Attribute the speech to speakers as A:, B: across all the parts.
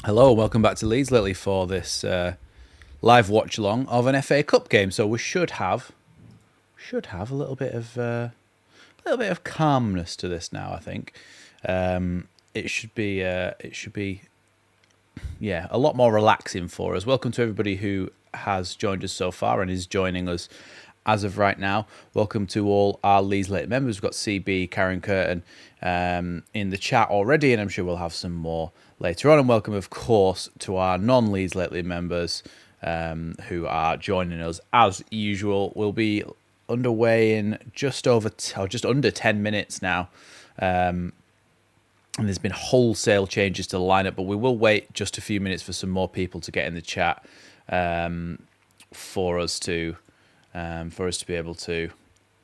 A: Hello, welcome back to Leeds lately for this live watch along of an FA Cup game. So we should have a little bit of calmness to this now. I think it should be a lot more relaxing for us. Welcome to everybody who has joined us so far and is joining us as of right now. Welcome to all our Leeds Lately members. We've got CB, Karen Curtin in the chat already, and I'm sure we'll have some more later on. And welcome, of course, to our non-Leeds Lately members who are joining us as usual. We'll be underway in just under 10 minutes now. And there's been wholesale changes to the lineup, but we will wait just a few minutes for some more people to get in the chat for us to be able to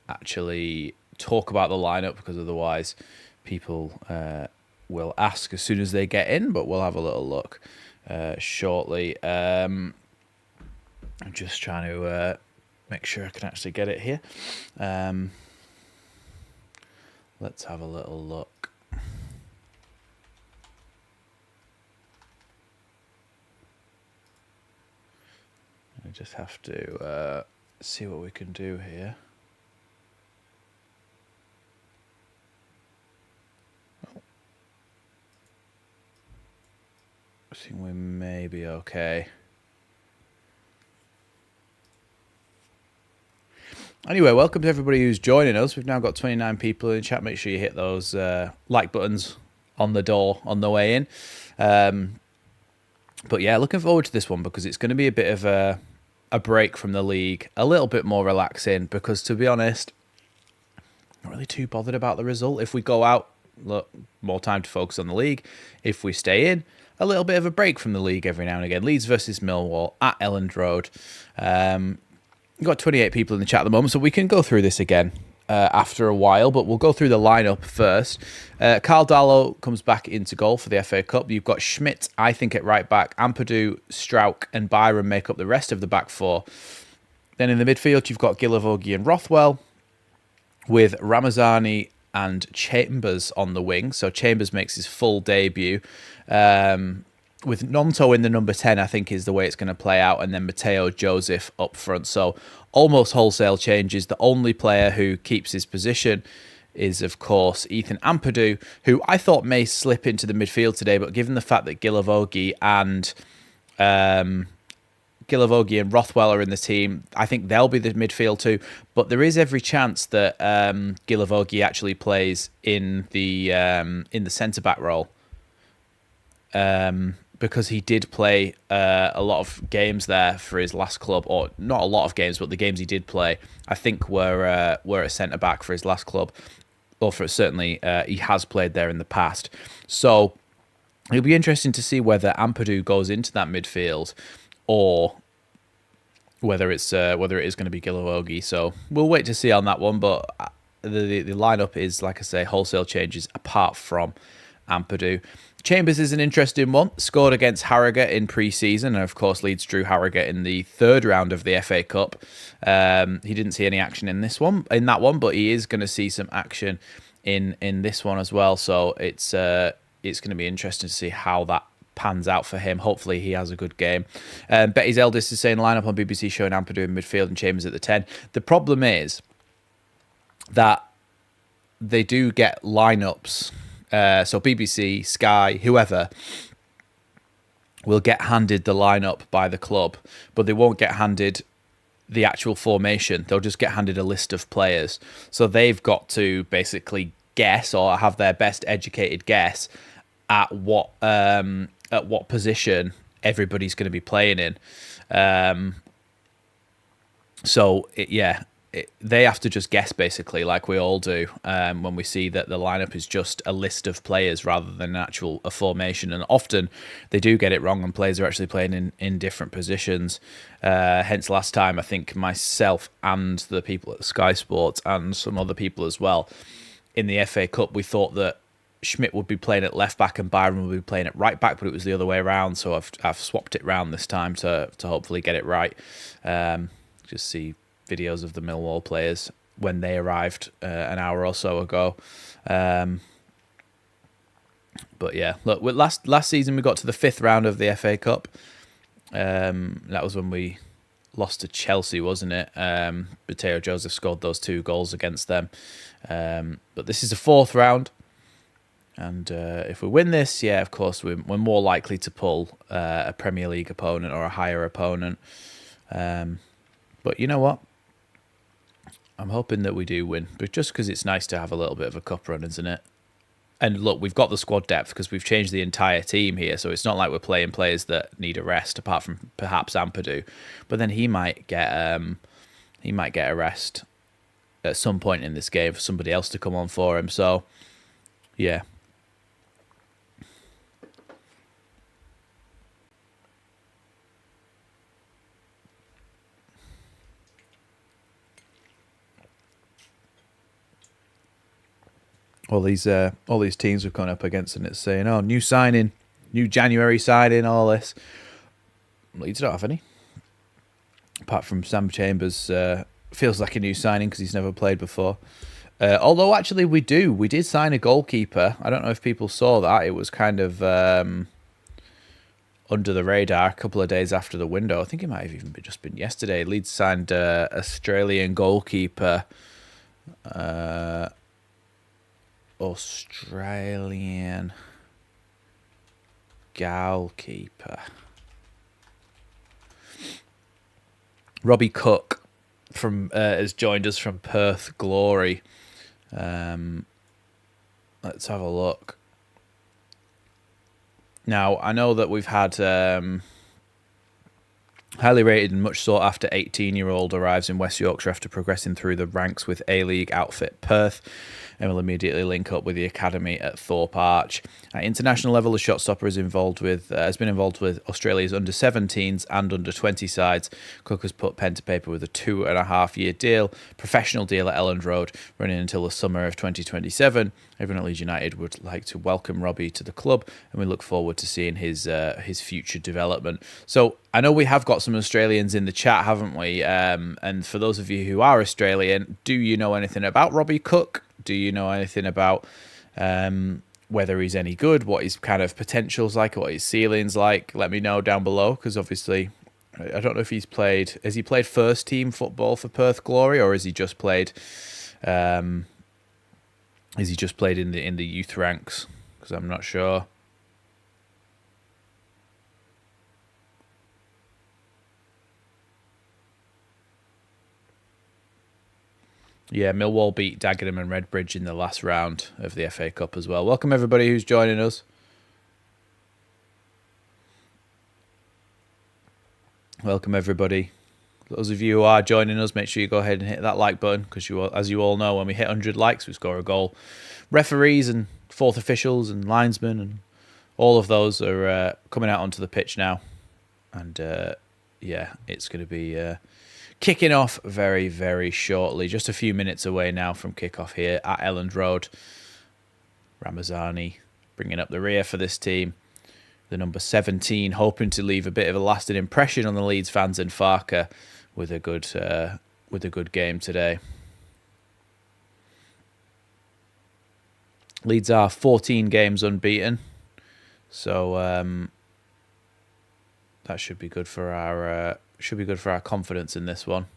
A: actually talk about the lineup, because otherwise people will ask as soon as they get in. But we'll have a little look shortly. I'm just trying to make sure I can actually get it here. Let's have a little look. I just have to see what we can do here. I think we may be okay. Anyway, welcome to everybody who's joining us. We've now got 29 people in the chat. Make sure you hit those like buttons on the door on the way in. But yeah, looking forward to this one because it's going to be a bit of a break from the league, a little bit more relaxing, because to be honest, not really too bothered about the result. If we go out, look, more time to focus on the league. If we stay in, a little bit of a break from the league every now and again. Leeds versus Millwall at Elland Road. We've got 28 people in the chat at the moment, so we can go through this again after a while, but we'll go through the lineup first. Carl Darlow comes back into goal for the FA Cup. You've got Schmidt, I think, at right back. Ampadu, Strauch and Byron make up the rest of the back four. Then in the midfield, you've got Gilavogi and Rothwell, with Ramazani and Chambers on the wing. So Chambers makes his full debut. With Nonto in the number 10, I think, is the way it's going to play out. And then Mateo Joseph up front. So almost wholesale changes. The only player who keeps his position is, of course, Ethan Ampadu, who I thought may slip into the midfield today. But given the fact that Gilavogi and Rothwell are in the team, I think they'll be the midfield too. But there is every chance that Gilavogi actually plays in the centre-back role. Because he did play a lot of games there for his last club, or not a lot of games, but the games he did play, I think, were a centre-back for his last club, or for certainly he has played there in the past. So it'll be interesting to see whether Ampadu goes into that midfield, or whether it is going to be Gilavogi. So we'll wait to see on that one. But the lineup is, like I say, wholesale changes apart from Ampadu. Chambers is an interesting one. Scored against Harrogate in pre-season, and of course Leeds drew Harrogate in the third round of the FA Cup. He didn't see any action in that one, but he is going to see some action in this one as well. So it's going to be interesting to see how that pans out for him. Hopefully he has a good game. Betty's eldest is saying lineup on BBC showing Ampadu in midfield and Chambers at the 10. The problem is that they do get lineups. So BBC, Sky, whoever will get handed the lineup by the club, but they won't get handed the actual formation. They'll just get handed a list of players. So they've got to basically guess, or have their best educated guess at what position everybody's going to be playing in. They have to just guess, basically, like we all do, when we see that the lineup is just a list of players rather than a formation. And often they do get it wrong, and players are actually playing in different positions. Hence, last time, I think myself and the people at Sky Sports and some other people as well in the FA Cup, we thought that Schmidt would be playing at left back and Byron would be playing at right back, but it was the other way around. So I've swapped it round this time to hopefully get it right. Just see videos of the Millwall players when they arrived an hour or so ago. But yeah, look, last season we got to the 5th round of the FA Cup. That was when we lost to Chelsea, wasn't it? Mateo Joseph scored those 2 goals against them. But this is the 4th round. And if we win this, yeah, of course, we're more likely to pull a Premier League opponent or a higher opponent. But you know what? I'm hoping that we do win. But just because it's nice to have a little bit of a cup run, isn't it? And look, we've got the squad depth because we've changed the entire team here. So it's not like we're playing players that need a rest, apart from perhaps Ampadu. But then he might get a rest at some point in this game for somebody else to come on for him. So, yeah. All these teams we've gone up against, and it's saying, "Oh, new signing, new January signing, all this." Leeds don't have any, apart from Sam Chambers. Feels like a new signing because he's never played before. Although actually we did sign a goalkeeper. I don't know if people saw that. It was kind of under the radar a couple of days after the window. I think it might have even just been yesterday. Leeds signed Australian goalkeeper. Australian goalkeeper Robbie Cook has joined us from Perth Glory. Let's have a look. Now, I know that we've had highly rated and much sought after 18-year-old arrives in West Yorkshire after progressing through the ranks with A-League outfit Perth, and will immediately link up with the academy at Thorpe Arch. At international level, the shotstopper has been involved with Australia's under-17s and under-20 sides. Cook has put pen to paper with a 2.5-year professional deal at Elland Road, running until the summer of 2027. Everyone at Leeds United would like to welcome Robbie to the club, and we look forward to seeing his future development. So I know we have got some Australians in the chat, haven't we? And for those of you who are Australian, do you know anything about Robbie Cook? Do you know anything about whether he's any good, what his kind of potential's like, what his ceiling's like? Let me know down below, because obviously I don't know if has he played first team football for Perth Glory, or has he just played in the youth ranks? Because I'm not sure. Yeah, Millwall beat Dagenham and Redbridge in the last round of the FA Cup as well. Welcome everybody who's joining us. Welcome everybody. Those of you who are joining us, make sure you go ahead and hit that like button, because as you all know, when we hit 100 likes, we score a goal. Referees and fourth officials and linesmen and all of those are coming out onto the pitch now. And yeah, it's going to be kicking off very, very shortly. Just a few minutes away now from kickoff here at Elland Road. Ramazani bringing up the rear for this team. The number 17 hoping to leave a bit of a lasting impression on the Leeds fans, and Farker with a good game today. Leeds are 14 games unbeaten, so that should be good for our confidence in this one.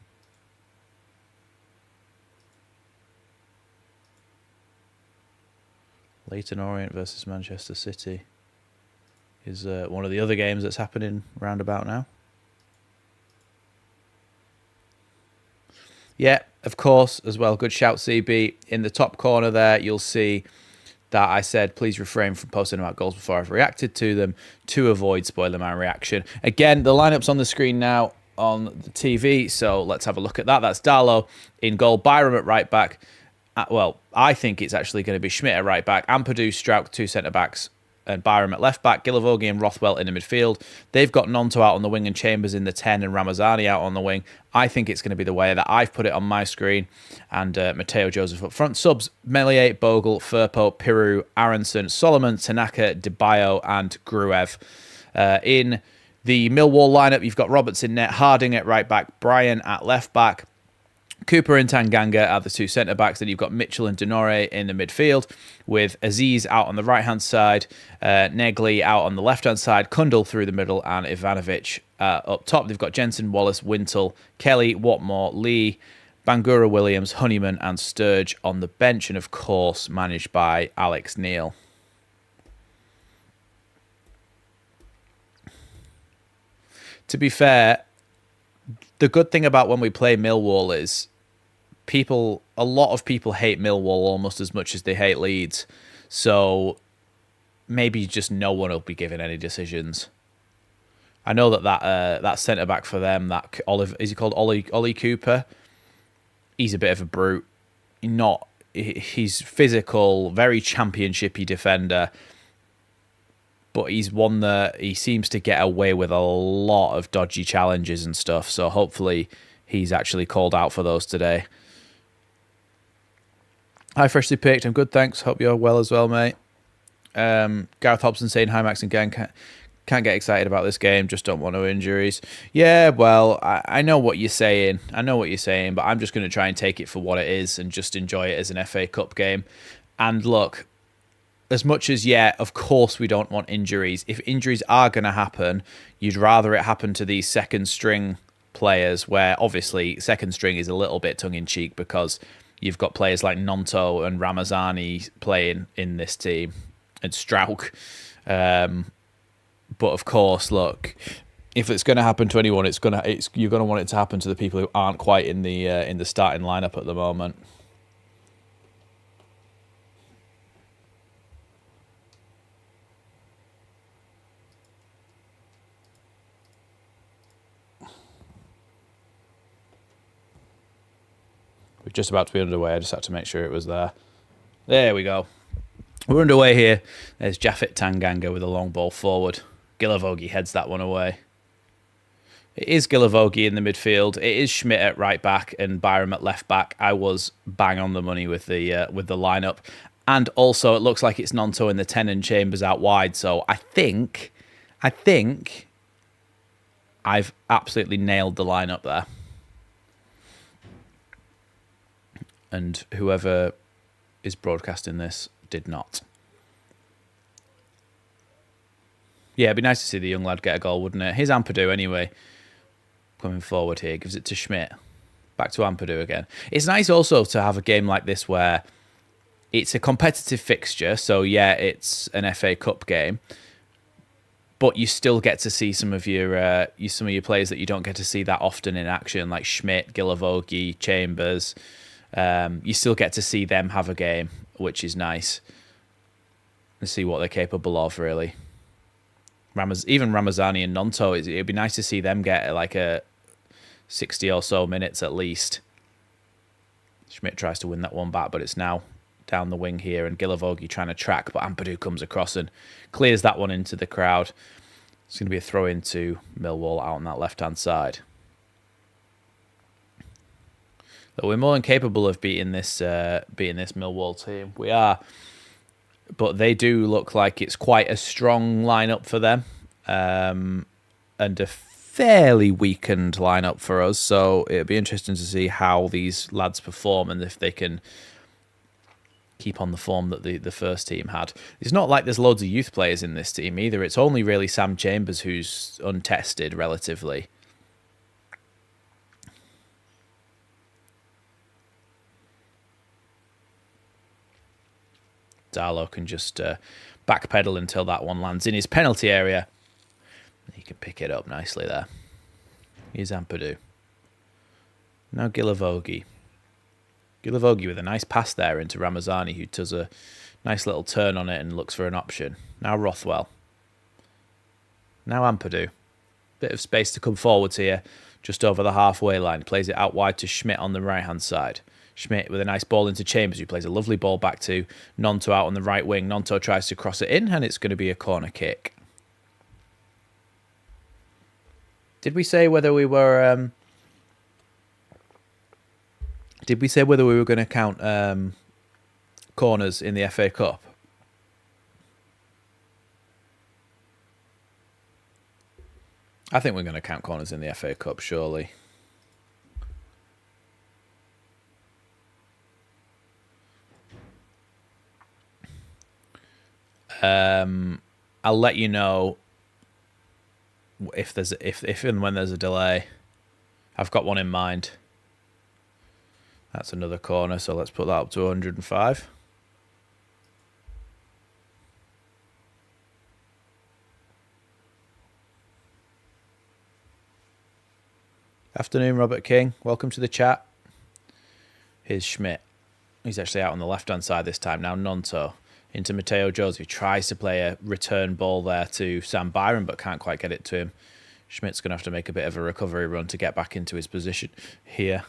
A: Leyton Orient versus Manchester City is one of the other games that's happening roundabout now. Yeah, of course, as well. Good shout, CB. In the top corner there, you'll see that I said, please refrain from posting about goals before I've reacted to them to avoid spoiler my reaction. Again, the lineup's on the screen now on the TV, so let's have a look at that. That's Darlow in goal, Byram at right back. Well, I think it's actually going to be Schmidt at right back, Ampadu, Strauch, two centre-backs, and Byram at left back, Gilavogi and Rothwell in the midfield. They've got Nonto out on the wing and Chambers in the 10 and Ramazani out on the wing. I think it's going to be the way that I've put it on my screen. And Mateo Joseph up front. Subs, Melier, Bogle, Firpo, Piru, Aronson, Solomon, Tanaka, DeBayo and Gruev. In the Millwall lineup, you've got Roberts in net, Harding at right back, Bryan at left back, Cooper and Tanganga are the two centre-backs. Then you've got Mitchell and Denore in the midfield, with Aziz out on the right-hand side, Negli out on the left-hand side, Kundal through the middle, and Ivanovic up top. They've got Jensen, Wallace, Wintle, Kelly, Watmore, Lee, Bangura Williams, Honeyman, and Sturge on the bench, and of course managed by Alex Neil. To be fair, the good thing about when we play Millwall is a lot of people hate Millwall almost as much as they hate Leeds. So maybe just no one will be giving any decisions. I know that centre back for them, that is he called Ollie Cooper? He's a bit of a brute. He's physical, very championshipy defender. But he's one that he seems to get away with a lot of dodgy challenges and stuff. So hopefully he's actually called out for those today. Hi, freshly picked. I'm good, thanks. Hope you're well as well, mate. Gareth Hobson saying, hi, Max and Gang. Can't get excited about this game. Just don't want no injuries. Yeah, well, I know what you're saying. But I'm just going to try and take it for what it is and just enjoy it as an FA Cup game. And look, as much as, yeah, of course we don't want injuries. If injuries are going to happen, you'd rather it happen to these second string players, where obviously second string is a little bit tongue-in-cheek because you've got players like Nonto and Ramazani playing in this team, and Strauch. But of course, look, if it's going to happen to anyone, you're going to want it to happen to the people who aren't quite in the starting lineup at the moment. We're just about to be underway. I just had to make sure it was there. There we go. We're underway here. There's Jaffet Tanganga with a long ball forward. Gilavogi heads that one away. It is Gilavogi in the midfield. It is Schmidt at right back and Byram at left back. I was bang on the money with the lineup. And also it looks like it's Nonto in the 10 and Chambers out wide. So I think I've absolutely nailed the lineup there. And whoever is broadcasting this did not. Yeah, it'd be nice to see the young lad get a goal, wouldn't it? Here's Ampadu anyway. Coming forward here, gives it to Schmidt. Back to Ampadu again. It's nice also to have a game like this where it's a competitive fixture. So yeah, it's an FA Cup game, but you still get to see some of your players that you don't get to see that often in action, like Schmidt, Gilavogi, Chambers. You still get to see them have a game, which is nice. And see what they're capable of, really. Even Ramazani and Nonto, it'd be nice to see them get like a 60 or so minutes at least. Schmidt tries to win that one back, but it's now down the wing here, and Gilavogi trying to track, but Ampadu comes across and clears that one into the crowd. It's going to be a throw into Millwall out on that left-hand side. But we're more than capable of beating this Millwall team. We are. But they do look like it's quite a strong lineup for them, and a fairly weakened lineup for us. So it'll be interesting to see how these lads perform and if they can keep on the form that the first team had. It's not like there's loads of youth players in this team either. It's only really Sam Chambers who's untested relatively. Darlow can just backpedal until that one lands in his penalty area. He can pick it up nicely there. Here's Ampadu. Now Gilavogi. Gilavogi with a nice pass there into Ramazani, who does a nice little turn on it and looks for an option. Now Rothwell. Now Ampadu. Bit of space to come forwards here, just over the halfway line. Plays it out wide to Schmidt on the right-hand side. Schmidt with a nice ball into Chambers, who plays a lovely ball back to Nonto out on the right wing. Nonto tries to cross it in, and it's going to be a corner kick. Did we say whether we were going to count corners in the FA Cup? I think we're going to count corners in the FA Cup, surely. I'll let you know if and when there's a delay. I've got one in mind. That's another corner, so let's put that up to 105. Afternoon, Robert King. Welcome to the chat. Here's Schmidt. He's actually out on the left-hand side this time now. Nonto into Mateo Jones, who tries to play a return ball there to Sam Byron, but can't quite get it to him. Schmidt's going to have to make a bit of a recovery run to get back into his position here.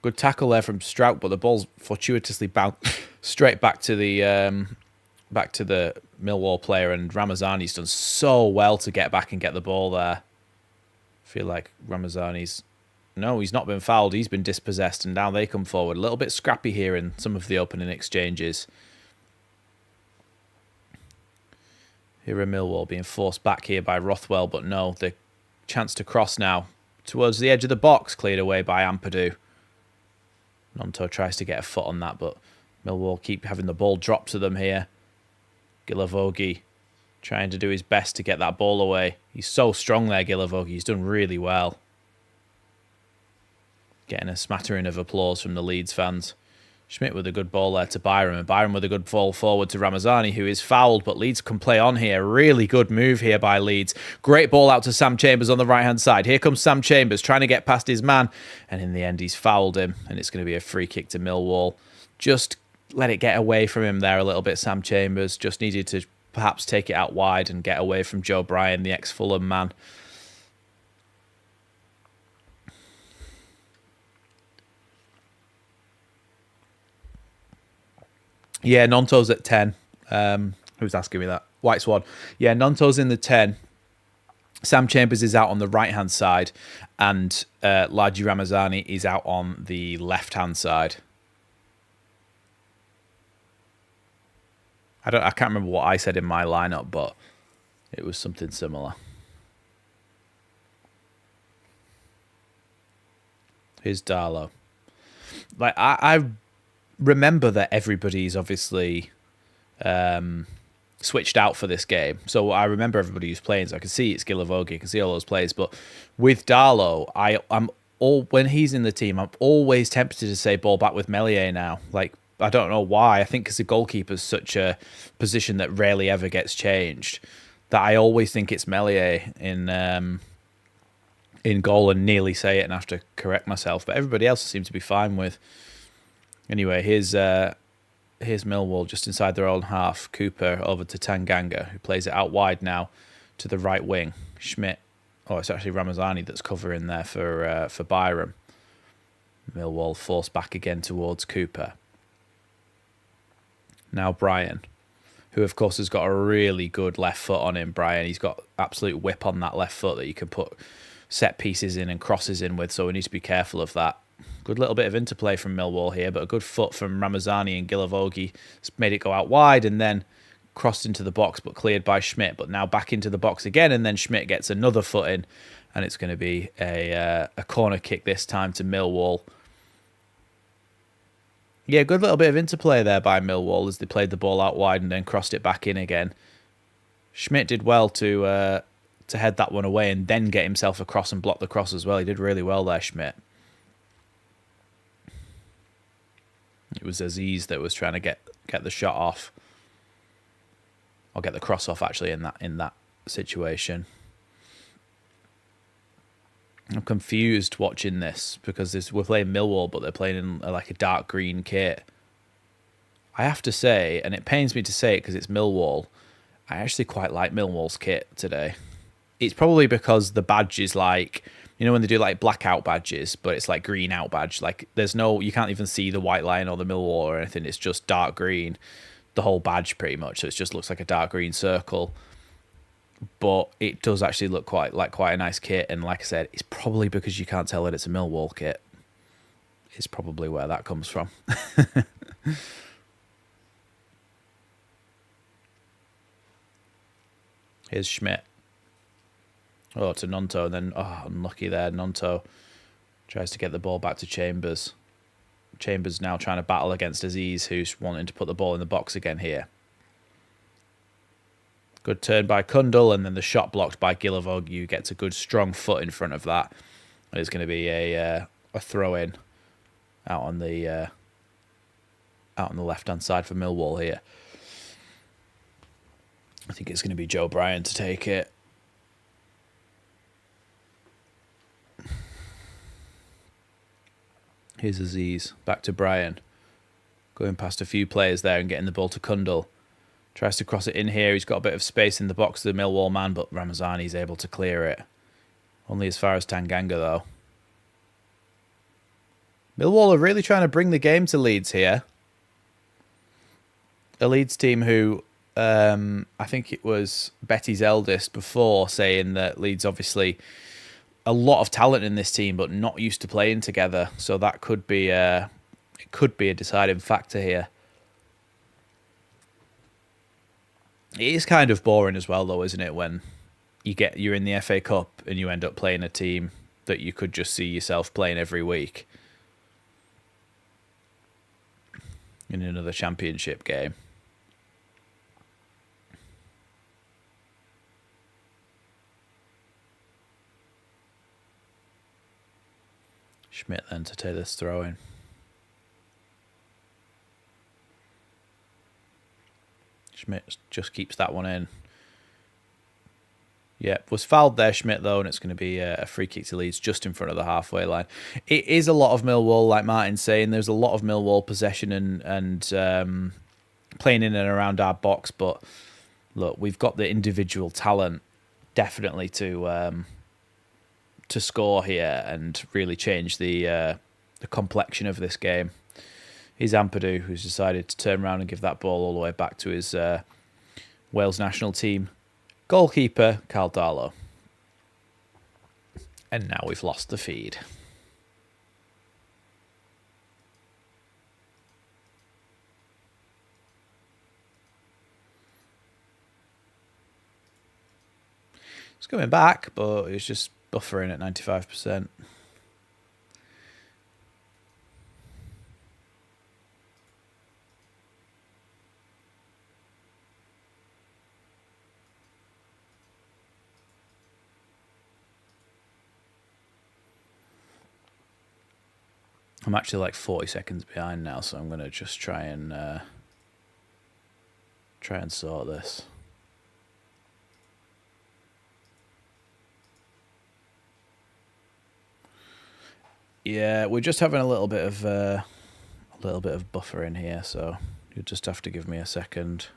A: Good tackle there from Strout, but the ball's fortuitously bounced straight back to the Millwall player, and Ramazani's done so well to get back and get the ball there. I feel like Ramazani's... No, he's not been fouled. He's been dispossessed, and now they come forward. A little bit scrappy here in some of the opening exchanges. Here are Millwall being forced back here by Rothwell, but no, the chance to cross now towards the edge of the box, cleared away by Ampadu. Nonto tries to get a foot on that, but Millwall keep having the ball drop to them here. Gilavogi trying to do his best to get that ball away. He's so strong there, Gilavogi. He's done really well. Getting a smattering of applause from the Leeds fans. Schmidt with a good ball there to Byron, and Byron with a good ball forward to Ramazani, who is fouled, but Leeds can play on here. Really good move here by Leeds. Great ball out to Sam Chambers on the right-hand side. Here comes Sam Chambers trying to get past his man, and in the end he's fouled him, and it's going to be a free kick to Millwall. Just let it get away from him there a little bit, Sam Chambers. Just needed to perhaps take it out wide and get away from Joe Bryan, the ex-Fulham man. Yeah, Nonto's at 10. Who's asking me that? White Swan. Yeah, Nonto's in the 10. Sam Chambers is out on the right-hand side, and Laji Ramazani is out on the left-hand side. I can't remember what I said in my lineup, but it was something similar. Here's Darlow. Like I remember that everybody's obviously switched out for this game. So I remember everybody who's playing. So I can see it's Gilavogi, I can see all those players. But with Darlow, when he's in the team, I'm always tempted to say ball back with Meslier now. Like, I don't know why. I think because the goalkeeper's such a position that rarely ever gets changed, that I always think it's Meslier in goal and nearly say it and have to correct myself. But everybody else seems to be fine with. Anyway, here's Millwall just inside their own half. Cooper over to Tanganga, who plays it out wide now to the right wing. Schmidt. Oh, it's actually Ramazani that's covering there for Byram. Millwall forced back again towards Cooper. Now Bryan, who of course has got a really good left foot on him. Bryan, he's got absolute whip on that left foot that you can put set pieces in and crosses in with, so we need to be careful of that. Good little bit of interplay from Millwall here, but a good foot from Ramazani, and Gilavogi made it go out wide and then crossed into the box, but cleared by Schmidt. But now back into the box again, and then Schmidt gets another foot in, and it's going to be a corner kick this time to Millwall. Yeah, good little bit of interplay there by Millwall as they played the ball out wide and then crossed it back in again. Schmidt did well to head that one away and then get himself across and block the cross as well. He did really well there, Schmidt. It was Aziz that was trying to get the shot off, or get the cross off actually in that situation. I'm confused watching this because we're playing Millwall, but they're playing in like a dark green kit. I have to say, and it pains me to say it because it's Millwall, I actually quite like Millwall's kit today. It's probably because the badge is like, you know when they do like blackout badges, but it's like green out badge. Like you can't even see the white line or the Millwall or anything. It's just dark green, the whole badge pretty much. So it just looks like a dark green circle. But it does actually look quite a nice kit. And like I said, it's probably because you can't tell that it's a Millwall kit. It's probably where that comes from. Here's Schmidt. Oh, to Nonto, and then, unlucky there. Nonto tries to get the ball back to Chambers. Chambers now trying to battle against Aziz, who's wanting to put the ball in the box again here. Good turn by Kundal, and then the shot blocked by Gilavogu gets a good strong foot in front of that. And it's going to be a throw-in out on the left-hand side for Millwall here. I think it's going to be Joe Bryan to take it. Here's Aziz. Back to Bryan. Going past a few players there and getting the ball to Kundal. Tries to cross it in here. He's got a bit of space in the box of the Millwall man, but Ramazani's able to clear it. Only as far as Tanganga, though. Millwall are really trying to bring the game to Leeds here. A Leeds team who, I think it was Betty's eldest before, saying that Leeds obviously a lot of talent in this team, but not used to playing together. So that could be a deciding factor here. It is kind of boring as well, though, isn't it? When you're in the FA Cup and you end up playing a team that you could just see yourself playing every week in another championship game. Schmidt then to take this throw in. Schmidt just keeps that one in. Yeah, was fouled there, Schmidt, though, and it's going to be a free kick to Leeds just in front of the halfway line. It is a lot of Millwall, like Martin's saying. There's a lot of Millwall possession and playing in and around our box, but look, we've got the individual talent definitely to score here and really change the complexion of this game. Here's Ampadu, who's decided to turn around and give that ball all the way back to his Wales national team goalkeeper, Carl Darlow. And now we've lost the feed. It's coming back, but it's just buffering at 95%. I'm actually like 40 seconds behind now, so I'm going to just try and sort this. Yeah, we're just having a little bit of buffer in here, so you'll just have to give me a second.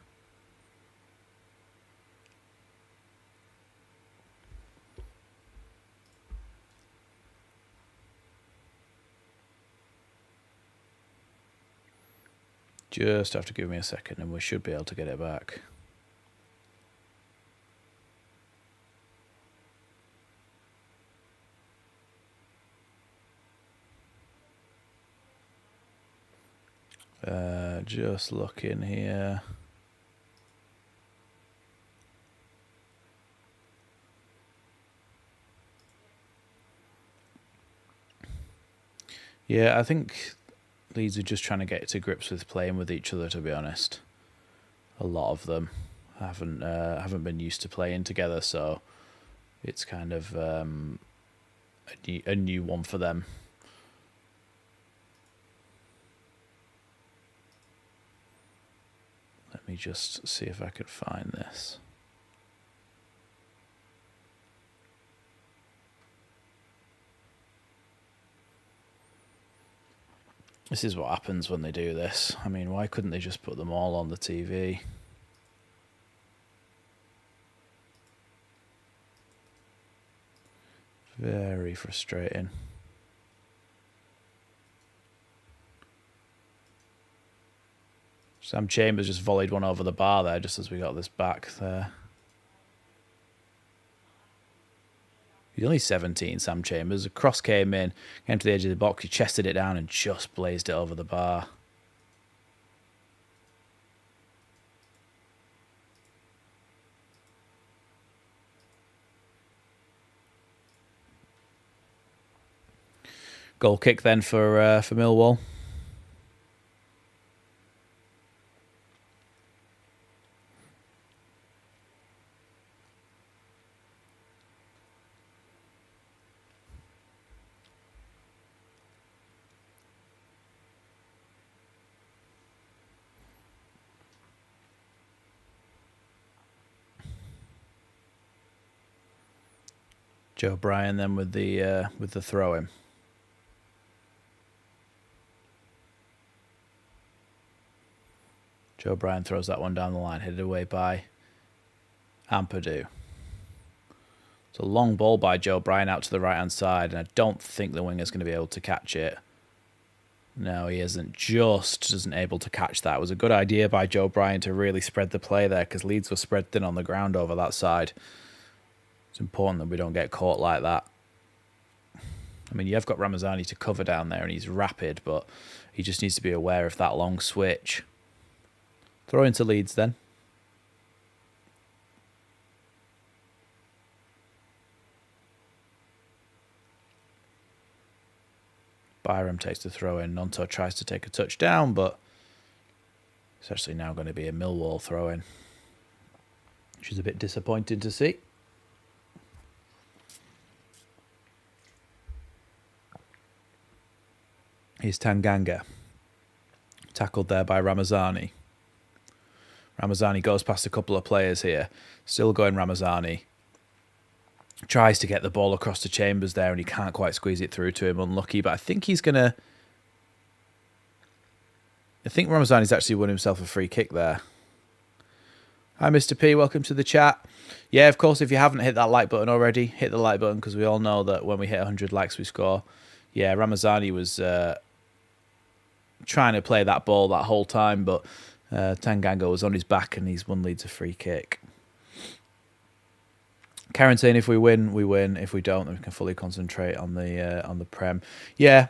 A: Just have to give me a second and we should be able to get it back. Just looking here. Yeah, I think Leeds are just trying to get to grips with playing with each other, to be honest. A lot of them haven't been used to playing together, so it's kind of a new one for them. Let me just see if I could find this. This is what happens when they do this. I mean, why couldn't they just put them all on the TV? Very frustrating. Sam Chambers just volleyed one over the bar there just as we got this back there. He's only 17, Sam Chambers. A cross came in, came to the edge of the box, he chested it down and just blazed it over the bar. Goal kick then for Millwall. Joe Bryan then with the throw in. Joe Bryan throws that one down the line, headed away by Ampadu. It's a long ball by Joe Bryan out to the right-hand side, and I don't think the winger's going to be able to catch it. No, he isn't. Just isn't able to catch that. It was a good idea by Joe Bryan to really spread the play there, because Leeds were spread thin on the ground over that side. It's important that we don't get caught like that. I mean, you've got Ramazani to cover down there, and he's rapid, but he just needs to be aware of that long switch. Throw into Leeds then. Byram takes the throw in. Nonto tries to take a touchdown, but it's actually now going to be a Millwall throw in, which is a bit disappointing to see. Here's Tanganga. Tackled there by Ramazani. Ramazani goes past a couple of players here. Still going Ramazani. Tries to get the ball across to Chambers there, and he can't quite squeeze it through to him. Unlucky, but I think he's going to... I think Ramazani's actually won himself a free kick there. Hi, Mr. P. Welcome to the chat. Yeah, of course, if you haven't hit that like button already, hit the like button, because we all know that when we hit 100 likes, we score. Yeah, Ramazani was trying to play that ball that whole time, but Tanganga was on his back, and he's won Leeds a free kick. Karen saying if we win, we win. If we don't, then we can fully concentrate on the Prem. Yeah.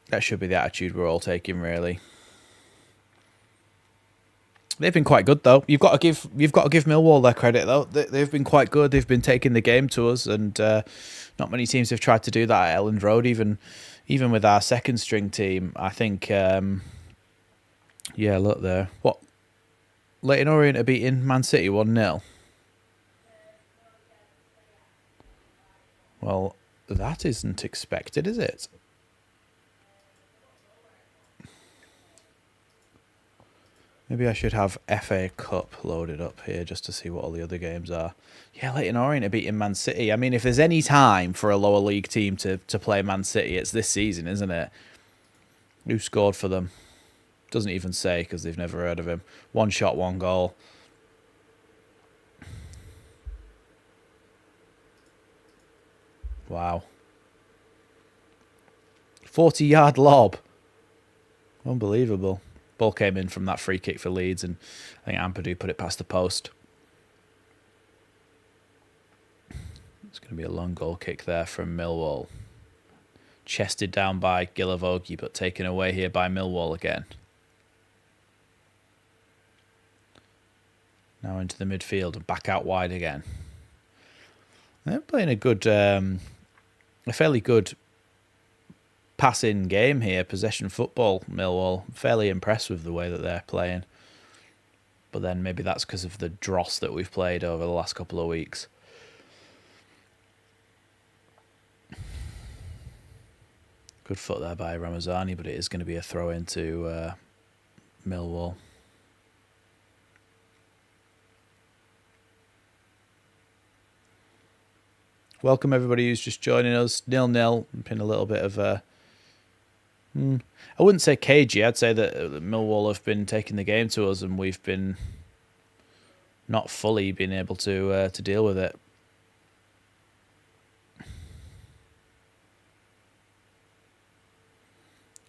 A: That should be the attitude we're all taking, really. They've been quite good, though. You've got to give Millwall their credit, though. They've been quite good. They've been taking the game to us, and not many teams have tried to do that at Elland Road. Even with our second string team, I think. Yeah, look there. What? Leyton Orient are beating Man City 1-0. Well, that isn't expected, is it? Maybe I should have FA Cup loaded up here just to see what all the other games are. Yeah, Leyton Orient are beating Man City. I mean, if there's any time for a lower league team to play Man City, it's this season, isn't it? Who scored for them? Doesn't even say, because they've never heard of him. 1 shot, 1 goal. Wow. 40-yard lob. Unbelievable. Ball came in from that free kick for Leeds, and I think Ampadu put it past the post. It's going to be a long goal kick there from Millwall. Chested down by Gilavogi, but taken away here by Millwall again. Now into the midfield and back out wide again. They're playing a good, a fairly good passing game here, possession football, Millwall. Fairly impressed with the way that they're playing. But then maybe that's because of the dross that we've played over the last couple of weeks. Good foot there by Ramazani, but it is going to be a throw into Millwall. Welcome everybody who's just joining us. 0-0. Been a little bit of a... I wouldn't say cagey. I'd say that Millwall have been taking the game to us, and we've been not fully been able to deal with it.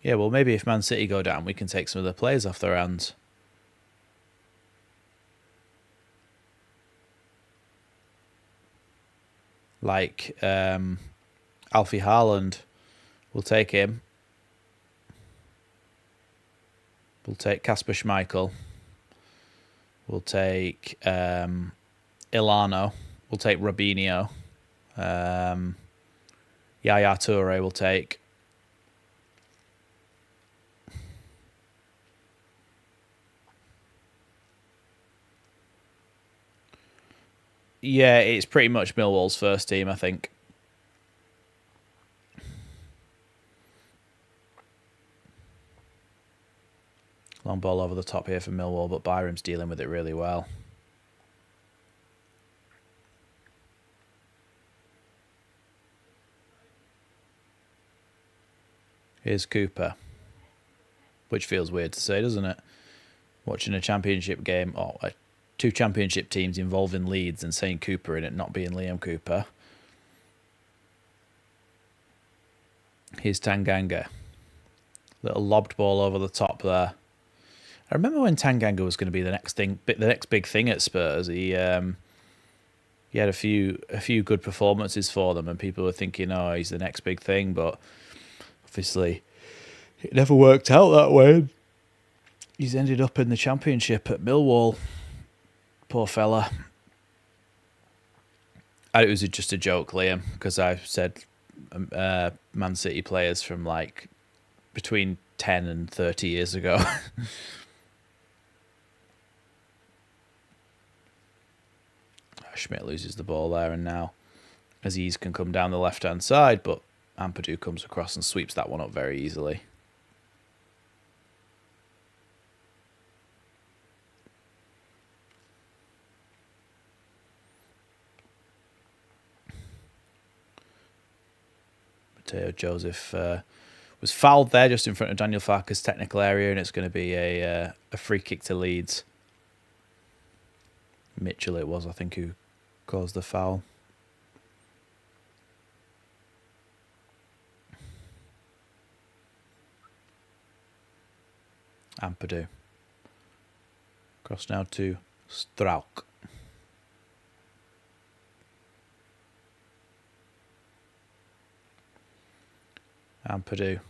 A: Yeah, well, maybe if Man City go down, we can take some of the players off their hands. Like Alfie Haaland, we'll take him. We'll take Kasper Schmeichel. We'll take Ilano. We'll take Robinho. Yaya Toure we'll take. Yeah, it's pretty much Millwall's first team, I think. Long ball over the top here for Millwall, but Byram's dealing with it really well. Here's Cooper. Which feels weird to say, doesn't it? Watching a championship game, or two championship teams involving Leeds and saying Cooper in it, not being Liam Cooper. Here's Tanganga. Little lobbed ball over the top there. I remember when Tanganga was going to be the next big thing at Spurs. He had a few good performances for them, and people were thinking, oh, he's the next big thing. But obviously, it never worked out that way. He's ended up in the Championship at Millwall. Poor fella. It was just a joke, Liam, because I said Man City players from like between 10 and 30 years ago. Schmidt loses the ball there, and now Aziz can come down the left-hand side, but Ampadu comes across and sweeps that one up very easily. Mateo Joseph was fouled there just in front of Daniel Farke's technical area, and it's going to be a free kick to Leeds. Mitchell it was, I think, who caused the foul. Ampadu. Cross now to Strauk. Ampadu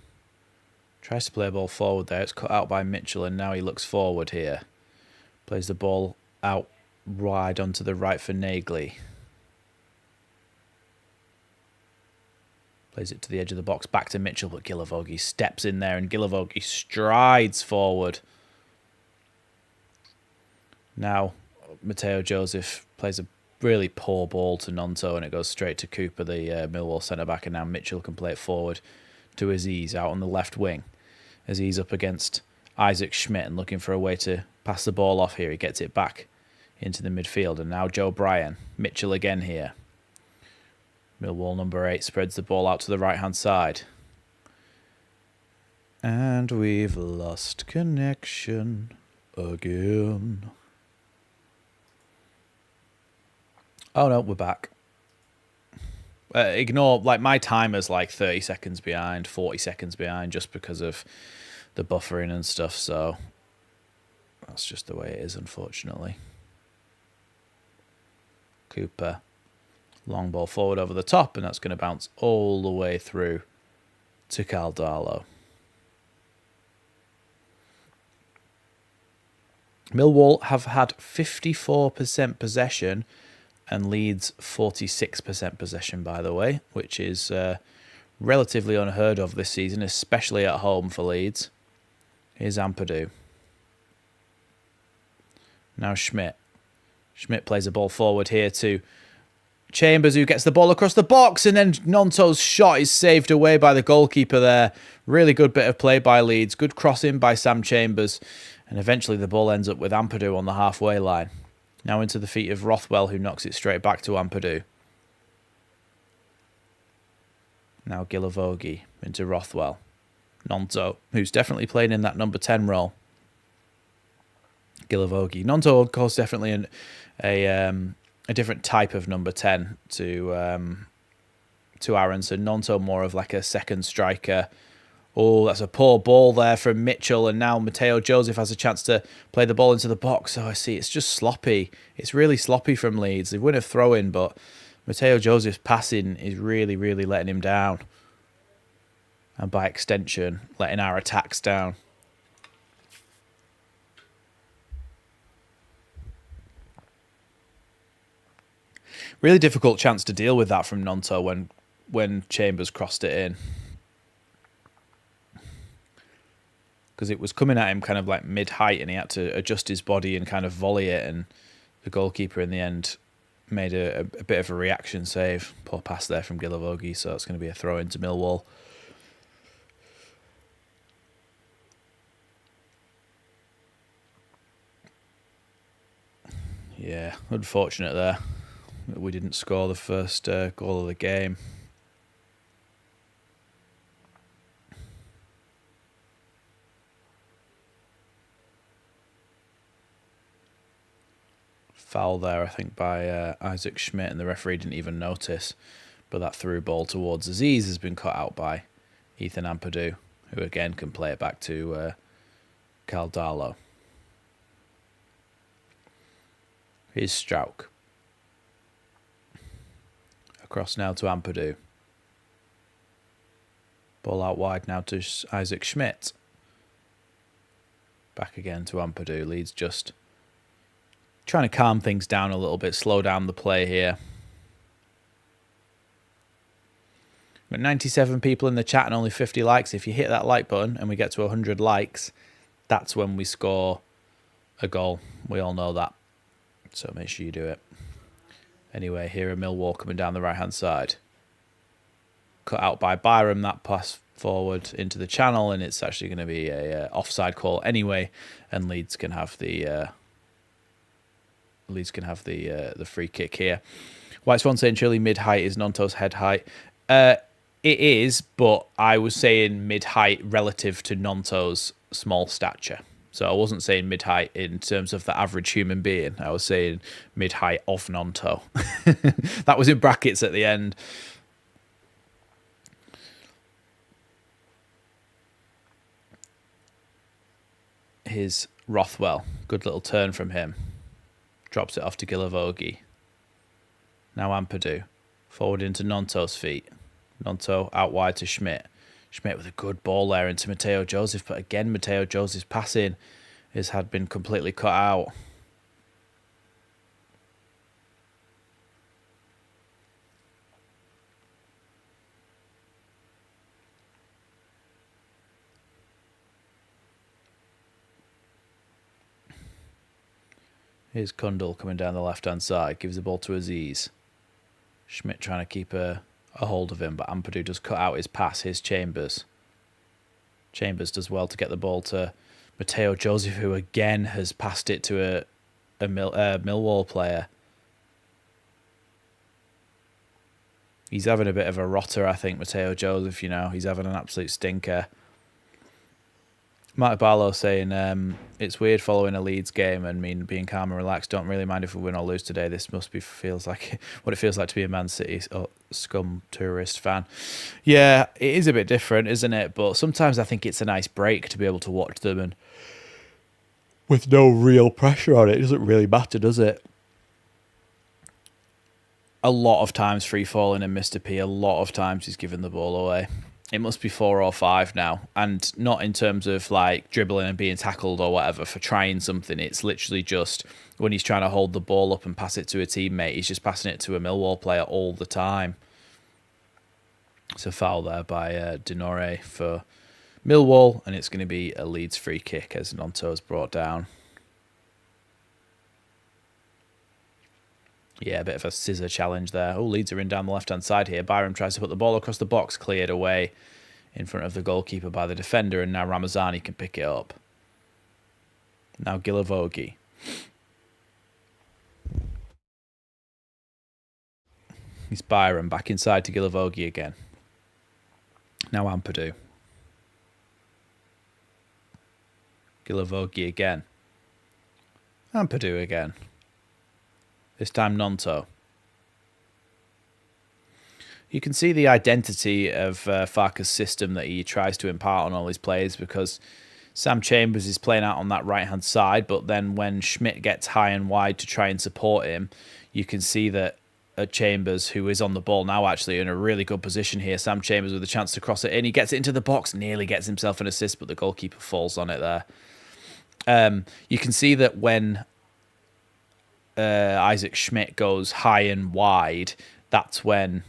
A: tries to play a ball forward there. It's cut out by Mitchell, and now he looks forward here. Plays the ball out wide onto the right for Nagley. Plays it to the edge of the box, back to Mitchell, but Gilavogi steps in there, and Gilavogi strides forward. Now, Mateo Joseph plays a really poor ball to Nonto, and it goes straight to Cooper, the Millwall centre-back, and now Mitchell can play it forward to Aziz out on the left wing. Aziz up against Isaac Schmidt and looking for a way to pass the ball off here. He gets it back into the midfield, and now Joe Bryan. Mitchell again here. Millwall number 8 spreads the ball out to the right-hand side. And we've lost connection again. Oh no, we're back. Ignore, like, my timer's like 30 seconds behind, 40 seconds behind, just because of the buffering and stuff, so that's just the way it is, unfortunately. Cooper. Long ball forward over the top, and that's going to bounce all the way through to Caldalo. Millwall have had 54% possession and Leeds 46% possession, by the way, which is relatively unheard of this season, especially at home for Leeds. Here's Ampadu. Now Schmidt. Schmidt plays a ball forward here to Chambers, who gets the ball across the box, and then Nonto's shot is saved away by the goalkeeper there. Really good bit of play by Leeds. Good crossing by Sam Chambers. And eventually the ball ends up with Ampadu on the halfway line. Now into the feet of Rothwell, who knocks it straight back to Ampadu. Now Gilavogi into Rothwell. Nonto, who's definitely playing in that number 10 role. Gilavogi. Nonto, of course, definitely a different type of number 10 to Aronson. Nonto more of like a second striker. Oh, that's a poor ball there from Mitchell, and now Mateo Joseph has a chance to play the ball into the box. Oh, I see, it's just sloppy. It's really sloppy from Leeds. They win a throw-in, but Mateo Joseph's passing is really, really letting him down. And by extension, letting our attacks down. Really difficult chance to deal with that from Nonto when Chambers crossed it in. Because it was coming at him kind of like mid-height, and he had to adjust his body and kind of volley it, and the goalkeeper in the end made a bit of a reaction save. Poor pass there from Gilavogi, so it's going to be a throw into Millwall. Yeah, unfortunate there. We didn't score the first goal of the game. Foul there, I think, by Isaac Schmidt, and the referee didn't even notice. But that through ball towards Aziz has been cut out by Ethan Ampadu, who again can play it back to Caldalo. Here's Strauch. Across now to Ampadu. Ball out wide now to Isaac Schmidt. Back again to Ampadu. Leeds just trying to calm things down a little bit, slow down the play here. We've got 97 people in the chat and only 50 likes. If you hit that like button and we get to 100 likes, that's when we score a goal. We all know that. So make sure you do it. Anyway, here are Millwall coming down the right-hand side. Cut out by Byram, that pass forward into the channel, and it's actually going to be a offside call anyway, and Leeds can have the free kick here. White Swan saying surely mid-height is Nonto's head height. It is, but I was saying mid-height relative to Nonto's small stature. So I wasn't saying mid-height in terms of the average human being. I was saying mid-height of Nonto. That was in brackets at the end. Here's Rothwell. Good little turn from him. Drops it off to Gilavogi. Now Ampadu. Forward into Nonto's feet. Nonto out wide to Schmidt. Schmidt with a good ball there into Mateo Joseph, but again, Mateo Joseph's passing had been completely cut out. Here's Kundal coming down the left-hand side, gives the ball to Aziz. Schmidt trying to keep a hold of him, but Ampadu does cut out his pass. Here's Chambers. Chambers does well to get the ball to Mateo Joseph, who again has passed it to a Millwall player. He's having a bit of a rotter, I think, Mateo Joseph, you know. He's having an absolute stinker. Mark Barlow saying, it's weird following a Leeds game and being calm and relaxed. Don't really mind if we win or lose today. This feels like what it feels like to be a Man City scum tourist fan. Yeah, it is a bit different, isn't it? But sometimes I think it's a nice break to be able to watch them and with no real pressure on it. It doesn't really matter, does it? A lot of times free falling and Mr. P, a lot of times he's giving the ball away. It must be 4 or 5 now, and not in terms of like dribbling and being tackled or whatever for trying something. It's literally just when he's trying to hold the ball up and pass it to a teammate, he's just passing it to a Millwall player all the time. It's a foul there by Denore for Millwall, and it's going to be a Leeds free kick as Nonto is brought down. Yeah, a bit of a scissor challenge there. Oh, Leeds are in down the left-hand side here. Byram tries to put the ball across the box, cleared away in front of the goalkeeper by the defender, and now Ramazani can pick it up. Now Gilavogi. It's Byram back inside to Gilavogi again. Now Ampadu. Gilavogi again. Ampadu again. This time Nonto. You can see the identity of Farke's system that he tries to impart on all his players, because Sam Chambers is playing out on that right-hand side, but then when Schmidt gets high and wide to try and support him, you can see that Chambers, who is on the ball now actually in a really good position here, Sam Chambers with a chance to cross it in. He gets it into the box, nearly gets himself an assist, but the goalkeeper falls on it there. You can see that when Isaac Schmidt goes high and wide, that's when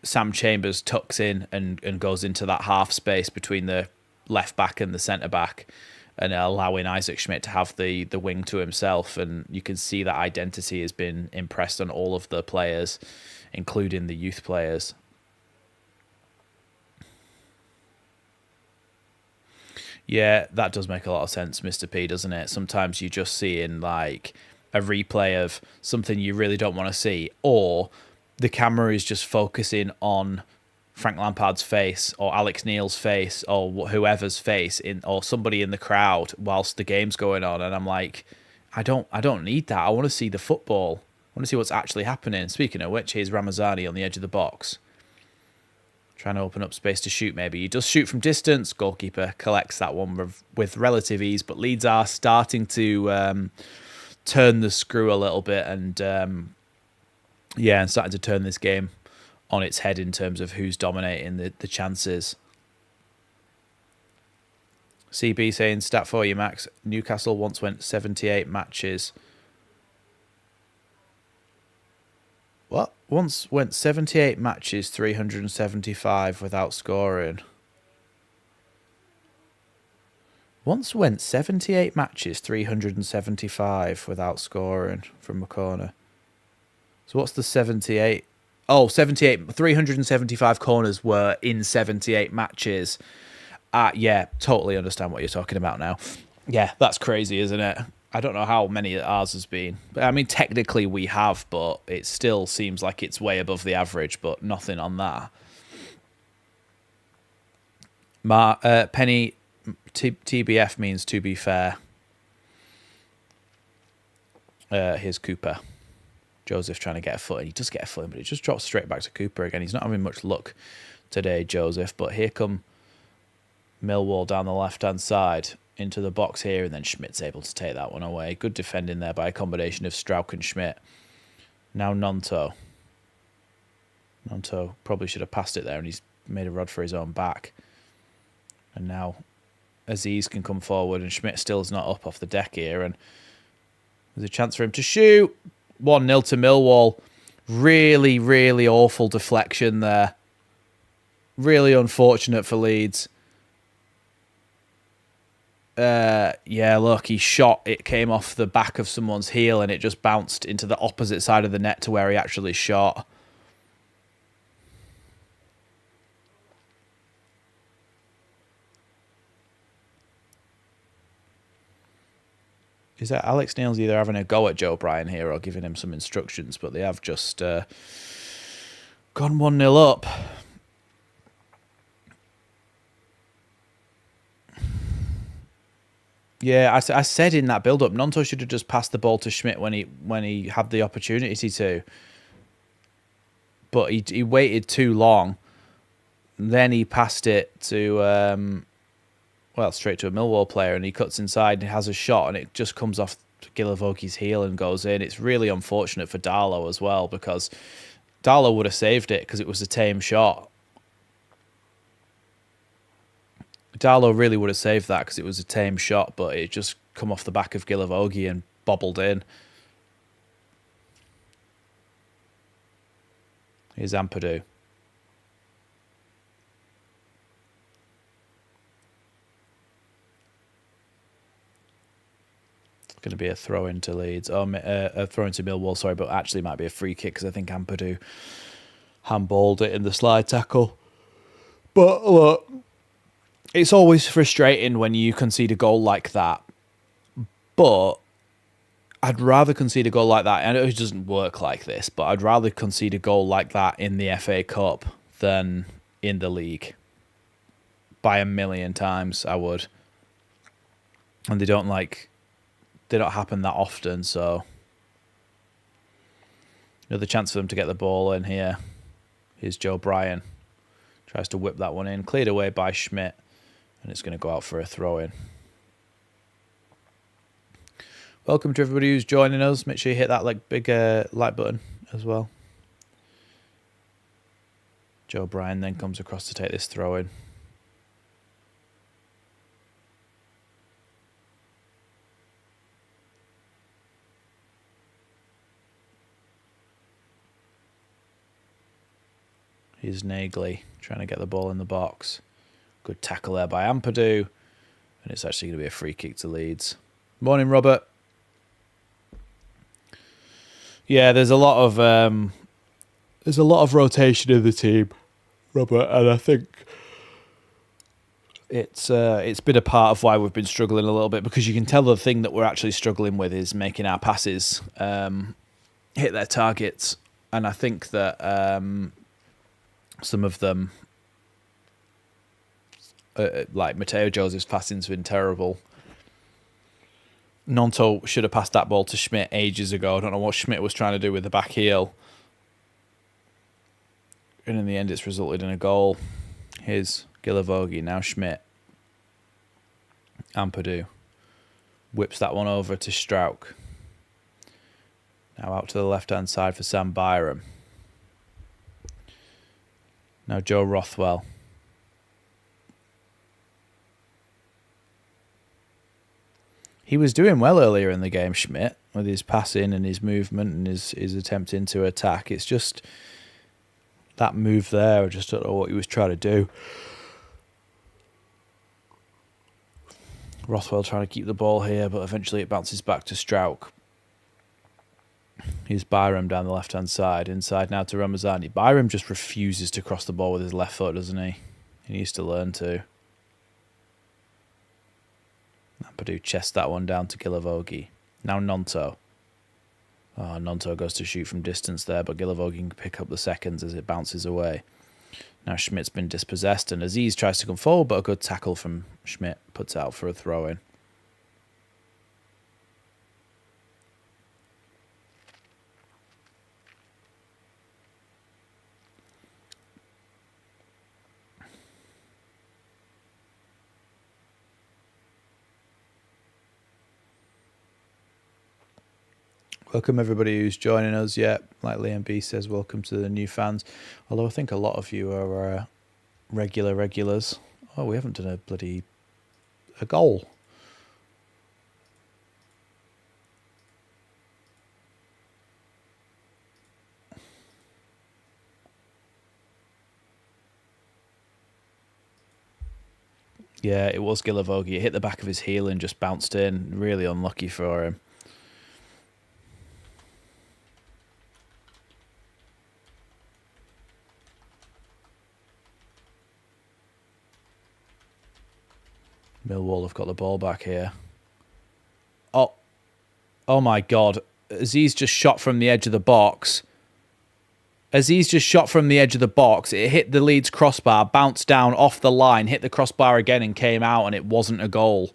A: Sam Chambers tucks in and goes into that half space between the left back and the centre back, and allowing Isaac Schmidt to have the wing to himself. And you can see that identity has been impressed on all of the players, including the youth players. Yeah, that does make a lot of sense, Mr. P, doesn't it? Sometimes you just see in like a replay of something you really don't want to see, or the camera is just focusing on Frank Lampard's face or Alex Neil's face or whoever's face or somebody in the crowd whilst the game's going on, and I'm like, I don't need that. I want to see the football. I want to see what's actually happening. Speaking of which, here's Ramazani on the edge of the box. Trying to open up space to shoot, maybe. He does shoot from distance. Goalkeeper collects that one with relative ease. But Leeds are starting to turn the screw a little bit. And, and starting to turn this game on its head in terms of who's dominating the chances. CB saying, stat for you, Max. Newcastle once went 78 matches. What? Once went 78 matches, 375 without scoring. Once went 78 matches, 375 without scoring from a corner. So what's the 78? Oh, 78. 375 corners were in 78 matches. Yeah, totally understand what you're talking about now. Yeah, that's crazy, isn't it? I don't know how many ours has been. I mean, technically we have, but it still seems like it's way above the average, but nothing on that. Penny, TBF means to be fair. Here's Cooper. Joseph trying to get a foot in. He does get a foot in, but it just drops straight back to Cooper again. He's not having much luck today, Joseph, but here come Millwall down the left-hand side into the box here, and then Schmidt's able to take that one away. Good defending there by a combination of Strauch and Schmidt. Now Nonto. Nonto probably should have passed it there, and he's made a rod for his own back. And now Aziz can come forward, and Schmidt still is not up off the deck here, and there's a chance for him to shoot. 1-0 to Millwall. Really, really awful deflection there. Really unfortunate for Leeds. Yeah, look, he shot. It came off the back of someone's heel and it just bounced into the opposite side of the net to where he actually shot. Is that Alex Neil's either having a go at Joe Bryan here or giving him some instructions, but they have just gone 1-0 up. Yeah, I said in that build-up, Nonto should have just passed the ball to Schmidt when he had the opportunity to. But he waited too long. Then he passed it to, straight to a Millwall player, and he cuts inside and has a shot, and it just comes off Gilavogi's heel and goes in. It's really unfortunate for Darlow as well, because Darlow would have saved it because it was a tame shot. Darlow really would have saved that because it was a tame shot, but it just come off the back of Gilavogi and bobbled in. Here's Ampadu. It's going to be a throw into Leeds. A throw into Millwall, sorry, but actually it might be a free kick because I think Ampadu handballed it in the slide tackle. But look, it's always frustrating when you concede a goal like that. But I'd rather concede a goal like that. I know it doesn't work like this, but I'd rather concede a goal like that in the FA Cup than in the league. By a million times, I would. And they don't happen that often, so another chance for them to get the ball in here. Here's Joe Bryan. Tries to whip that one in. Cleared away by Schmidt. And it's going to go out for a throw-in. Welcome to everybody who's joining us. Make sure you hit that big like button as well. Joe Bryan then comes across to take this throw-in. Here's Nagley trying to get the ball in the box. Good tackle there by Ampadu. And it's actually going to be a free kick to Leeds. Morning, Robert. Yeah, there's a lot of rotation in the team, Robert, and I think it's been a part of why we've been struggling a little bit, because you can tell the thing that we're actually struggling with is making our passes hit their targets, and I think that some of them, like Mateo Joseph's passing's been terrible. Nonto should have passed that ball to Schmidt ages ago. I don't know what Schmidt was trying to do with the back heel. And in the end, it's resulted in a goal. Here's Gilavogi, now Schmidt. Ampadu whips that one over to Strauch. Now out to the left-hand side for Sam Byram. Now Joe Rothwell. He was doing well earlier in the game, Schmidt, with his passing and his movement and his attempt into attack. It's just that move there. I just don't know what he was trying to do. Rothwell trying to keep the ball here, but eventually it bounces back to Strauch. Here's Byram down the left-hand side. Inside now to Ramazani. Byram just refuses to cross the ball with his left foot, doesn't he? He needs to learn to. Ampadu chests that one down to Gilavogi. Now Nonto. Oh, Nonto goes to shoot from distance there, but Gilavogi can pick up the seconds as it bounces away. Now Schmidt's been dispossessed, and Aziz tries to come forward, but a good tackle from Schmidt puts out for a throw-in. Welcome everybody who's joining us yet. Like Liam B says, welcome to the new fans. Although I think a lot of you are regulars. Oh, we haven't done a goal. Yeah, it was Gilavogi. It hit the back of his heel and just bounced in. Really unlucky for him. Millwall have got the ball back here. Oh my God. Aziz just shot from the edge of the box. It hit the Leeds crossbar, bounced down off the line, hit the crossbar again and came out, and it wasn't a goal.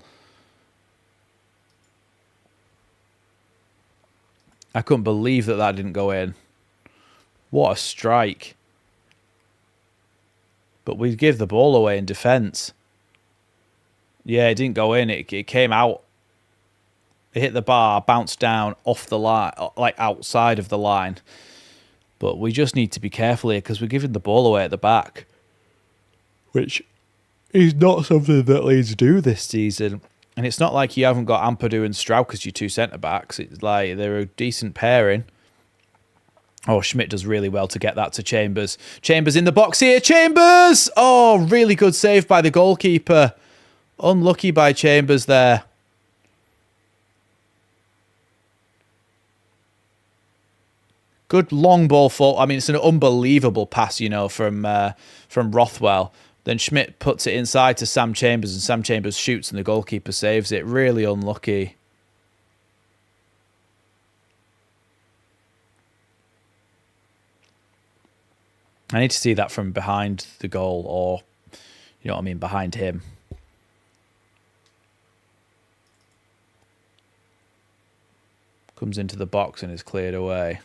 A: I couldn't believe that didn't go in. What a strike. But we give the ball away in defence. Yeah, it didn't go in. It came out. It hit the bar, bounced down off the line, like outside of the line. But we just need to be careful here because we're giving the ball away at the back, which is not something that Leeds do this season. And it's not like you haven't got Ampadu and Strauch as your two centre-backs. It's like they're a decent pairing. Oh, Schmidt does really well to get that to Chambers. Chambers in the box here. Chambers! Oh, really good save by the goalkeeper. Unlucky by Chambers there. Good long ball for. I mean, it's an unbelievable pass, you know, from Rothwell. Then Schmidt puts it inside to Sam Chambers, and Sam Chambers shoots, and the goalkeeper saves it. Really unlucky. I need to see that from behind the goal, or, you know what I mean, behind him. Comes into the box and is cleared away.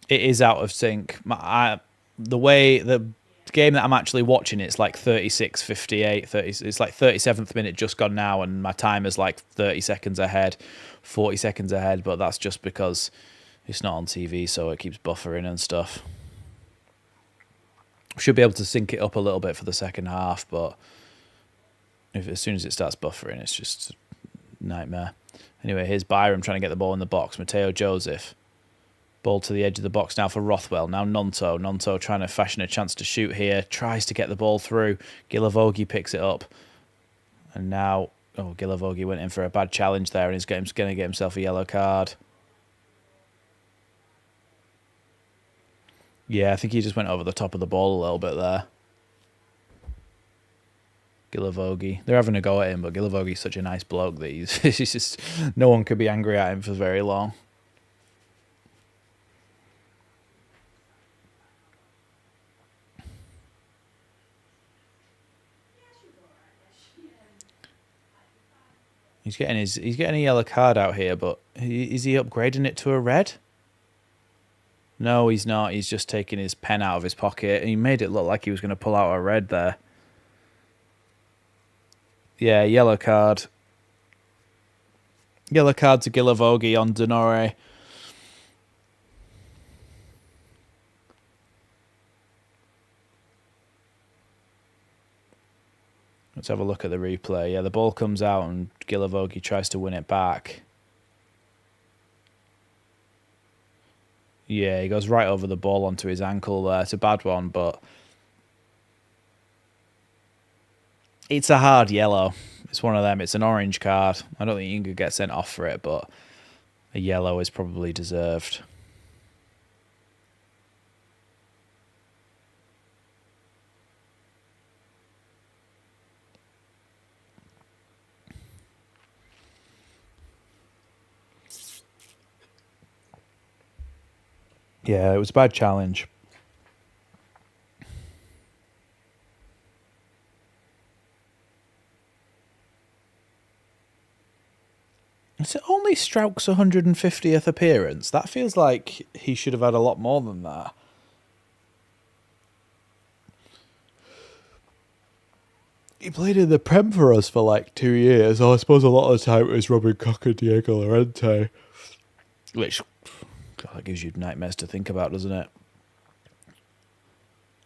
A: It is out of sync. The way the game that I'm actually watching, it's like 36:58, 30. It's like 37th minute just gone now, and my timer's like 30 seconds ahead, 40 seconds ahead. But that's just because it's not on TV, so it keeps buffering and stuff. Should be able to sync it up a little bit for the second half, but as soon as it starts buffering, it's just a nightmare. Anyway, here's Byram trying to get the ball in the box. Mateo Joseph. Ball to the edge of the box now for Rothwell. Now Nonto. Nonto trying to fashion a chance to shoot here. Tries to get the ball through. Gilavogi picks it up. And now, Gilavogi went in for a bad challenge there, and he's going to get himself a yellow card. Yeah, I think he just went over the top of the ball a little bit there. Gilavogi. They're having a go at him, but Gilavogi's such a nice bloke that he's just, no one could be angry at him for very long. He's getting a yellow card out here, but is he upgrading it to a red? No, he's not. He's just taking his pen out of his pocket. He made it look like he was going to pull out a red there. Yeah, yellow card. Yellow card to Gilavogi on Denore. Let's have a look at the replay. Yeah, the ball comes out and Gilavogi tries to win it back. Yeah, he goes right over the ball onto his ankle there. It's a bad one, but it's a hard yellow. It's one of them. It's an orange card. I don't think you can get sent off for it, but a yellow is probably deserved. Yeah, it was a bad challenge. Is it only Strauch's 150th appearance? That feels like he should have had a lot more than that. He played in the Prem for us for like 2 years. I suppose a lot of the time it was Robin Koch and Diego Llorente. Which, God, that gives you nightmares to think about, doesn't it?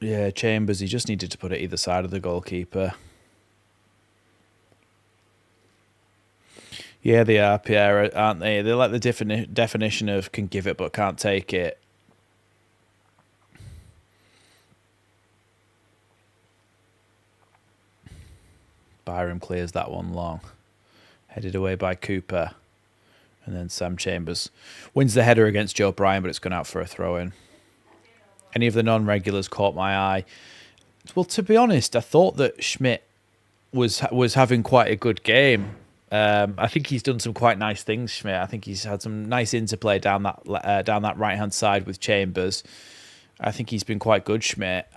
A: Yeah, Chambers, he just needed to put it either side of the goalkeeper. Yeah, they are, Pierre, aren't they? They're like the definition of can give it but can't take it. Byram clears that one long. Headed away by Cooper. And then Sam Chambers wins the header against Joe Bryan, but it's gone out for a throw-in. Any of the non-regulars caught my eye. Well, to be honest, I thought that Schmidt was having quite a good game. I think he's done some quite nice things, Schmidt. I think he's had some nice interplay down that right-hand side with Chambers. I think he's been quite good, Schmidt.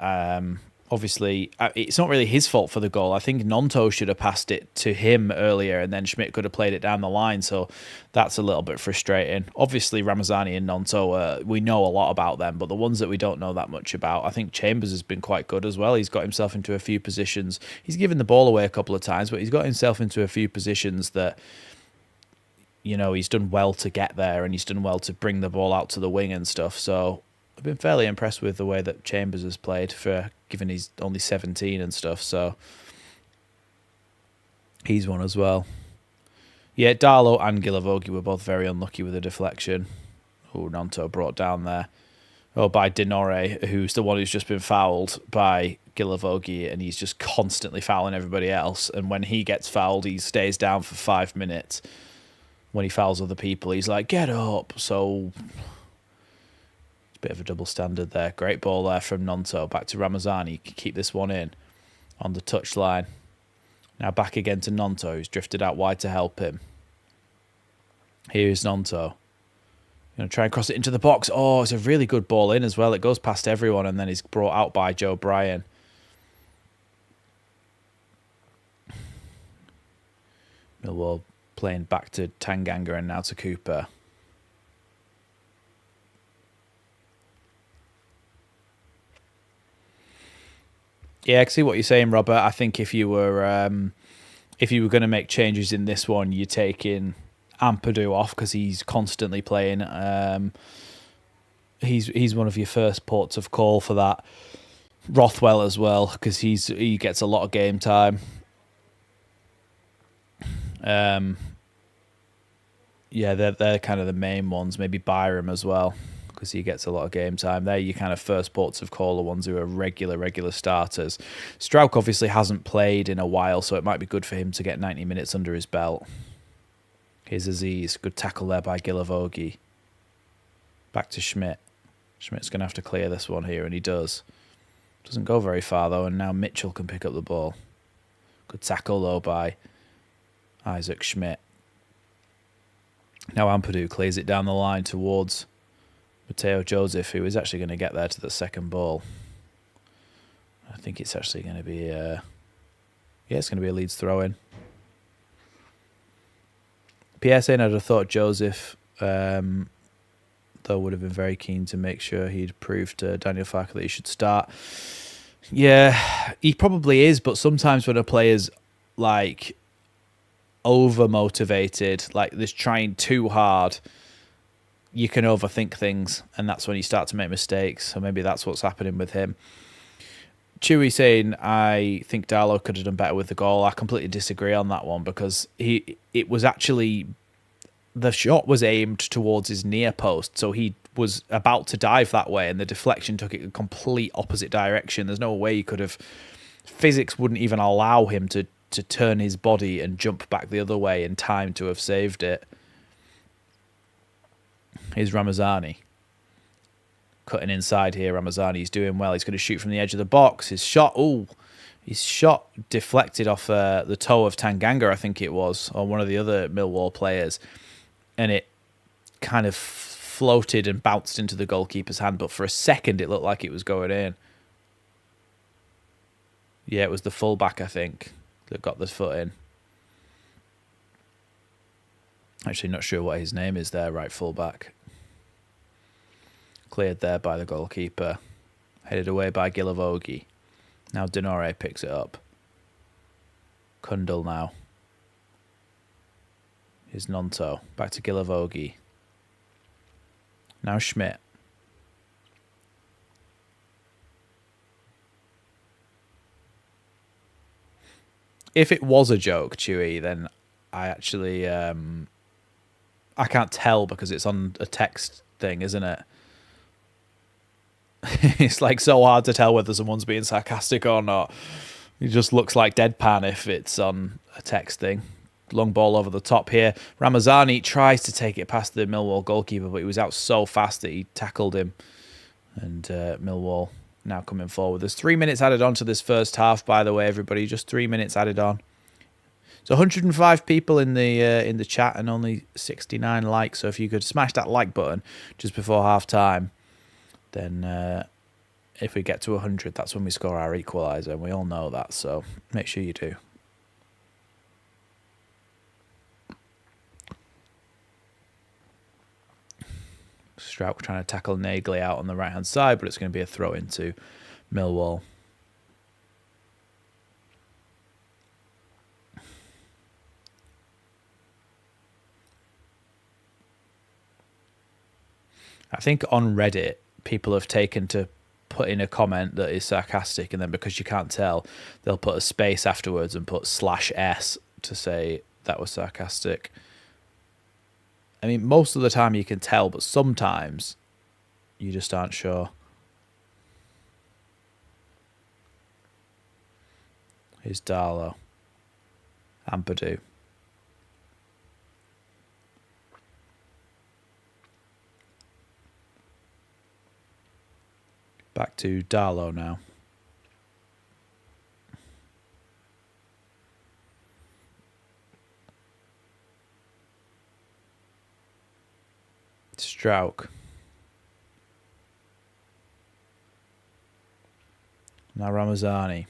A: Obviously, it's not really his fault for the goal. I think Nonto should have passed it to him earlier, and then Schmidt could have played it down the line. So that's a little bit frustrating. Obviously, Ramazani and Nonto, we know a lot about them, but the ones that we don't know that much about, I think Chambers has been quite good as well. He's got himself into a few positions. He's given the ball away a couple of times, but he's got himself into a few positions that, you know, he's done well to get there, and he's done well to bring the ball out to the wing and stuff. So I've been fairly impressed with the way that Chambers has played, for given he's only 17 and stuff. So he's one as well. Yeah, Darlow and Gilavogi were both very unlucky with a deflection. Oh, Nonto brought down there. Oh, by Denore, who's the one who's just been fouled by Gilavogi, and he's just constantly fouling everybody else. And when he gets fouled, he stays down for 5 minutes. When he fouls other people, he's like, get up. So bit of a double standard there. Great ball there from Nonto. Back to Ramazani. Keep this one in on the touchline. Now back again to Nonto, who's drifted out wide to help him. Here's Nonto. Going to try and cross it into the box. Oh, it's a really good ball in as well. It goes past everyone, and then he's brought out by Joe Bryan. Millwall playing back to Tanganga and now to Cooper. Yeah, I can see what you're saying, Robert. I think if you were going to make changes in this one, you're taking Ampadu off because he's constantly playing. He's one of your first ports of call for that. Rothwell as well, because he gets a lot of game time. Yeah, they're kind of the main ones. Maybe Byram as well, because he gets a lot of game time. They're your kind of first ports of call, the ones who are regular starters. Strauch obviously hasn't played in a while, so it might be good for him to get 90 minutes under his belt. Here's Aziz. Good tackle there by Gilavogi. Back to Schmidt. Schmidt's going to have to clear this one here, and he does. Doesn't go very far, though, and now Mitchell can pick up the ball. Good tackle, though, by Isaac Schmidt. Now Ampadu clears it down the line towards Mateo Joseph, who is actually going to get there to the second ball. I think it's actually going to be it's going to be a Leeds throw-in. PS saying I'd have thought Joseph, though, would have been very keen to make sure he'd prove to Daniel Farke that he should start. Yeah, he probably is, but sometimes when a player's like over motivated, like this trying too hard, you can overthink things, and that's when you start to make mistakes. So maybe that's what's happening with him. Chewy saying, I think Darlow could have done better with the goal. I completely disagree on that one, because it was actually, the shot was aimed towards his near post, so he was about to dive that way, and the deflection took it a complete opposite direction. There's no way he could have, physics wouldn't even allow him to turn his body and jump back the other way in time to have saved it. Here's Ramazani. Cutting inside here, Ramazani's doing well. He's going to shoot from the edge of the box. His shot, his shot deflected off the toe of Tanganga, I think it was, or one of the other Millwall players, and it kind of floated and bounced into the goalkeeper's hand, but for a second it looked like it was going in. Yeah, it was the fullback, I think, that got the foot in. Actually, not sure what his name is there, right fullback. Cleared there by the goalkeeper. Headed away by Gilavogi. Now Denore picks it up. Kundal now. Here's Nonto. Back to Gilavogi. Now Schmidt. If it was a joke, Chewy, then I actually... I can't tell because it's on a text thing, isn't it? It's like so hard to tell whether someone's being sarcastic or not. It just looks like deadpan if it's on a text thing. Long ball over the top here. Ramazani tries to take it past the Millwall goalkeeper, but he was out so fast that he tackled him. And Millwall now coming forward. There's 3 minutes added on to this first half, by the way, everybody. Just 3 minutes added on. So 105 people in the chat and only 69 likes. So if you could smash that like button just before half time, then if we get to 100, that's when we score our equaliser, and we all know that, so make sure you do. Strouk trying to tackle Nagley out on the right-hand side, but it's going to be a throw into Millwall. I think on Reddit, people have taken to put in a comment that is sarcastic, and then because you can't tell, they'll put a space afterwards and put /s to say that was sarcastic. I mean, most of the time you can tell, but sometimes you just aren't sure. Here's Darlow. Ampadu. Back to Darlow now. Strouk. Now Ramazani.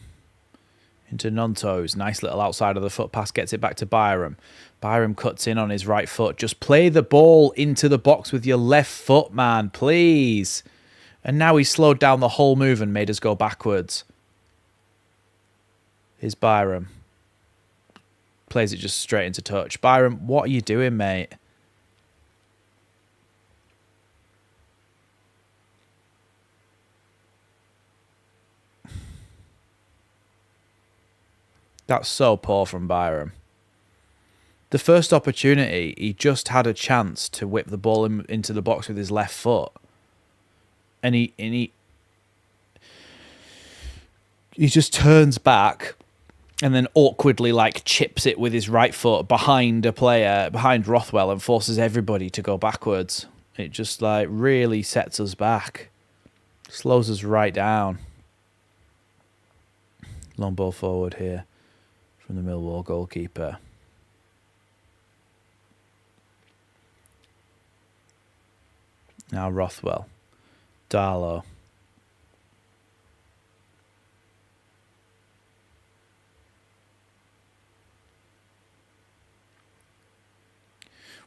A: Into Nonto's. Nice little outside of the foot pass. Gets it back to Byram. Byram cuts in on his right foot. Just play the ball into the box with your left foot, man. Please. And now he's slowed down the whole move and made us go backwards. Here's Byram. Plays it just straight into touch. Byram, what are you doing, mate? That's so poor from Byram. The first opportunity, he just had a chance to whip the ball into the box with his left foot. And he just turns back and then awkwardly like chips it with his right foot behind a player, behind Rothwell, and forces everybody to go backwards. It just like really sets us back. Slows us right down. Long ball forward here from the Millwall goalkeeper. Now Rothwell. Darlow.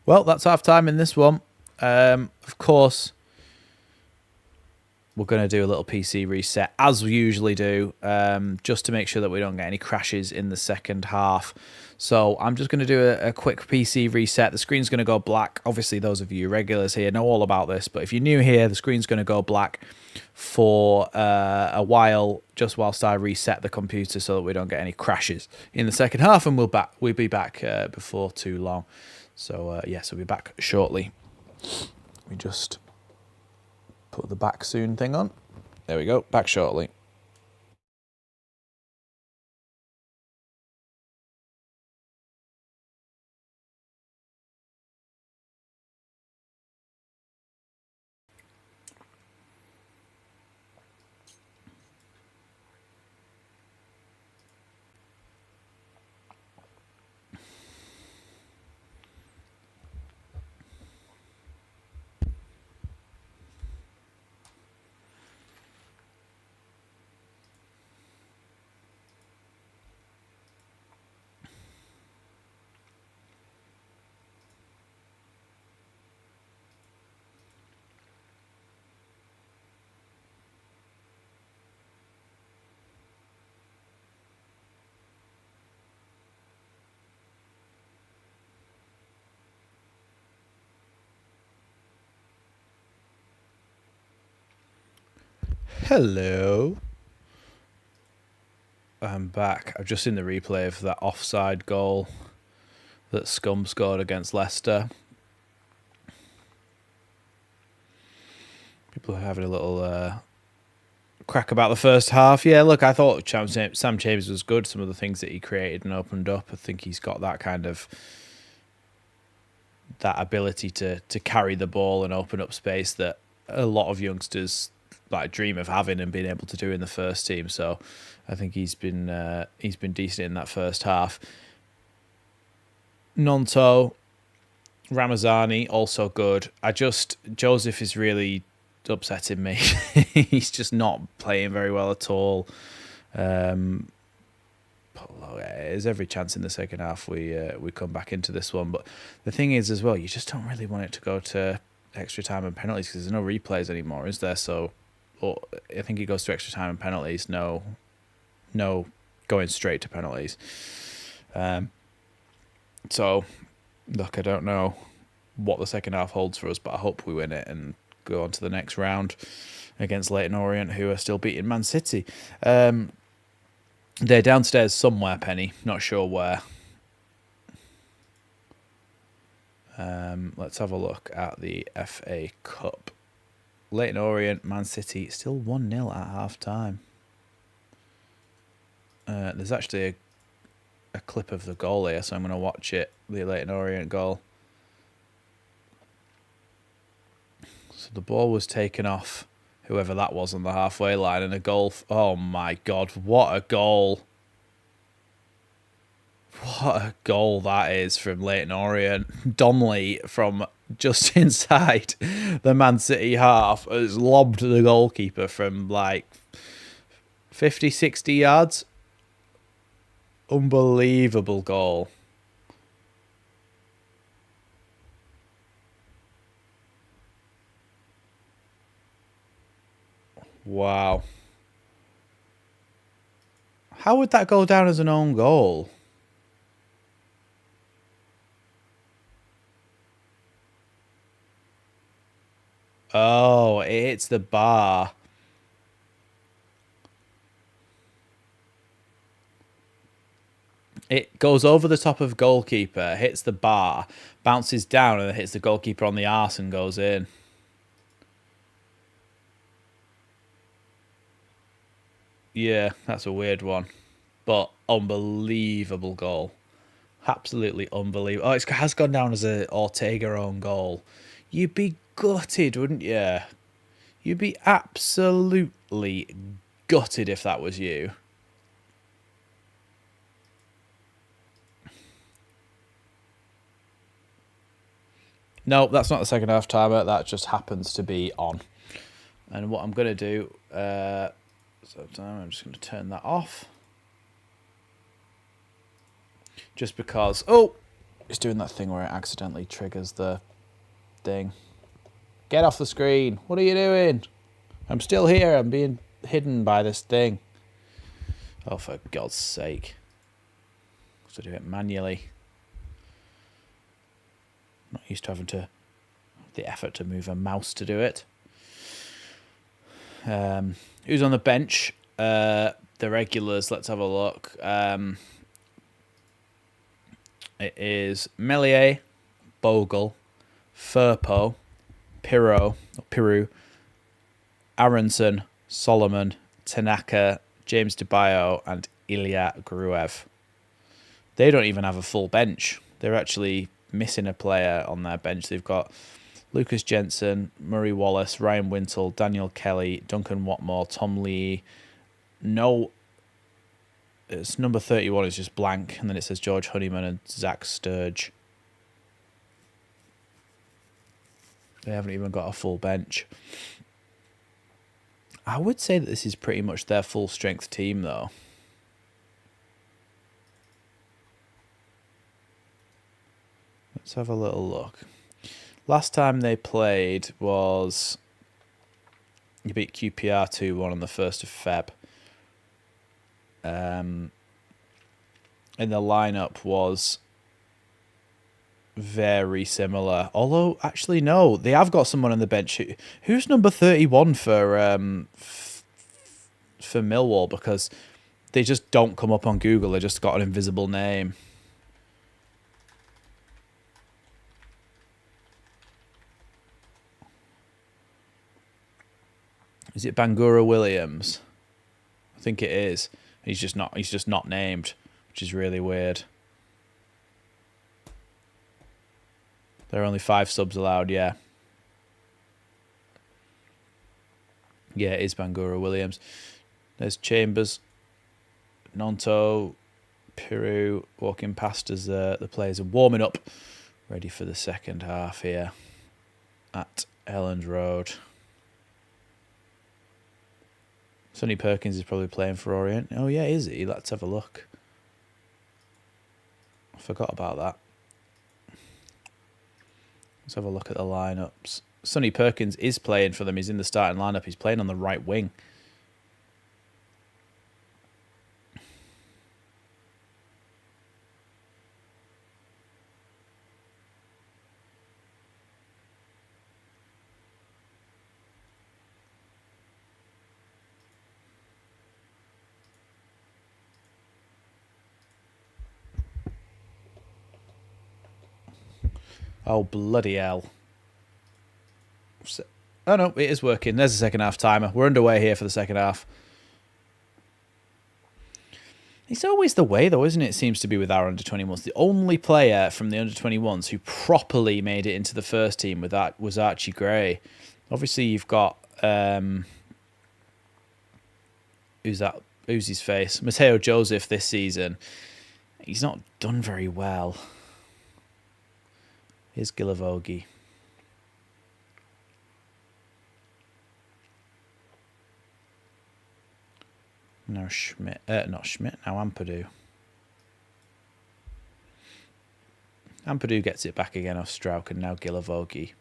A: Well, that's half time in this one. Of course, we're going to do a little PC reset, as we usually do, just to make sure that we don't get any crashes in the second half. So I'm just going to do a quick PC reset. The screen's going to go black. Obviously, those of you regulars here know all about this, but if you're new here, the screen's going to go black for a while, just whilst I reset the computer so that we don't get any crashes in the second half, and we'll be back before too long. So, yes, we'll be back shortly. We just put the back soon thing on. There we go. Back shortly. Hello. I'm back. I've just seen the replay of that offside goal that Scum scored against Leicester. People are having a little crack about the first half. Yeah, look, I thought Sam Chambers was good. Some of the things that he created and opened up, I think he's got that kind of that ability to carry the ball and open up space that a lot of youngsters like dream of having and being able to do in the first team. So I think he's been decent in that first half. Nonto, Ramazani also good. Joseph is really upsetting me. He's just not playing very well at all. There's every chance in the second half we come back into this one, but the thing is as well, you just don't really want it to go to extra time and penalties because there's no replays anymore, is there? So, I think it goes to extra time and penalties. No, going straight to penalties. So, look, I don't know what the second half holds for us, but I hope we win it and go on to the next round against Leyton Orient, who are still beating Man City. They're downstairs somewhere, Penny. Not sure where. Let's have a look at the FA Cup. Leyton Orient, Man City, still 1-0 at half-time. There's actually a clip of the goal here, so I'm going to watch it, the Leyton Orient goal. So the ball was taken off whoever that was on the halfway line, and a goal. Oh my God, what a goal! What a goal that is from Leyton Orient. Donnelly from just inside the Man City half has lobbed the goalkeeper from like 50, 60 yards. Unbelievable goal. Wow. How would that go down as an own goal? Oh, it hits the bar. It goes over the top of goalkeeper, hits the bar, bounces down, and hits the goalkeeper on the arse and goes in. Yeah, that's a weird one. But unbelievable goal. Absolutely unbelievable. Oh, it has gone down as a Ortega own goal. You'd be gutted, wouldn't you? You'd be absolutely gutted if that was you. No, that's not the second half timer. That just happens to be on. And what I'm going to do, I'm just going to turn that off. Just because, oh, It's doing that thing where it accidentally triggers the thing. Get off the screen. What are you doing? I'm still here. I'm being hidden by this thing. Oh, for God's sake. To do it manually. Not used to having to the effort to move a mouse to do it. Who's on the bench? The regulars. Let's have a look. It is Melier, Bogle, Firpo, Piru, Aronson, Solomon, Tanaka, James DeBio, and Ilya Gruev. They don't even have a full bench. They're actually missing a player on their bench. They've got Lucas Jensen, Murray Wallace, Ryan Wintle, Daniel Kelly, Duncan Watmore, Tom Lee. No, it's number 31 is just blank, and then it says George Honeyman and Zach Sturge. They haven't even got a full bench. I would say that this is pretty much their full strength team, though. Let's have a little look. Last time they played was... You beat QPR 2-1 on the 1st of Feb. And the lineup was very similar. Although, actually, no. They have got someone on the bench. Who's number 31 for Millwall? Because they just don't come up on Google. They just got an invisible name. Is it Bangura Williams? I think it is. He's just not named, which is really weird. There are only 5 subs allowed, yeah. Yeah, it is Bangura Williams. There's Chambers, Nonto, Piru walking past as the players are warming up, ready for the second half here at Elland Road. Sonny Perkins is probably playing for Orient. Oh, yeah, is he? Let's have a look. I forgot about that. Let's have a look at the lineups. Sonny Perkins is playing for them. He's in the starting lineup. He's playing on the right wing. Oh, bloody hell. Oh, no, it is working. There's the second half timer. We're underway here for the second half. It's always the way, though, isn't it? It seems to be with our under-21s. The only player from the under-21s who properly made it into the first team with that was Archie Gray. Obviously, you've got... who's that? Who's his face? Matteo Joseph this season. He's not done very well. Here's Gilavogi. Now Schmidt. Not Schmidt, now Ampadu. Ampadu gets it back again off Strauch, and now Gilavogi,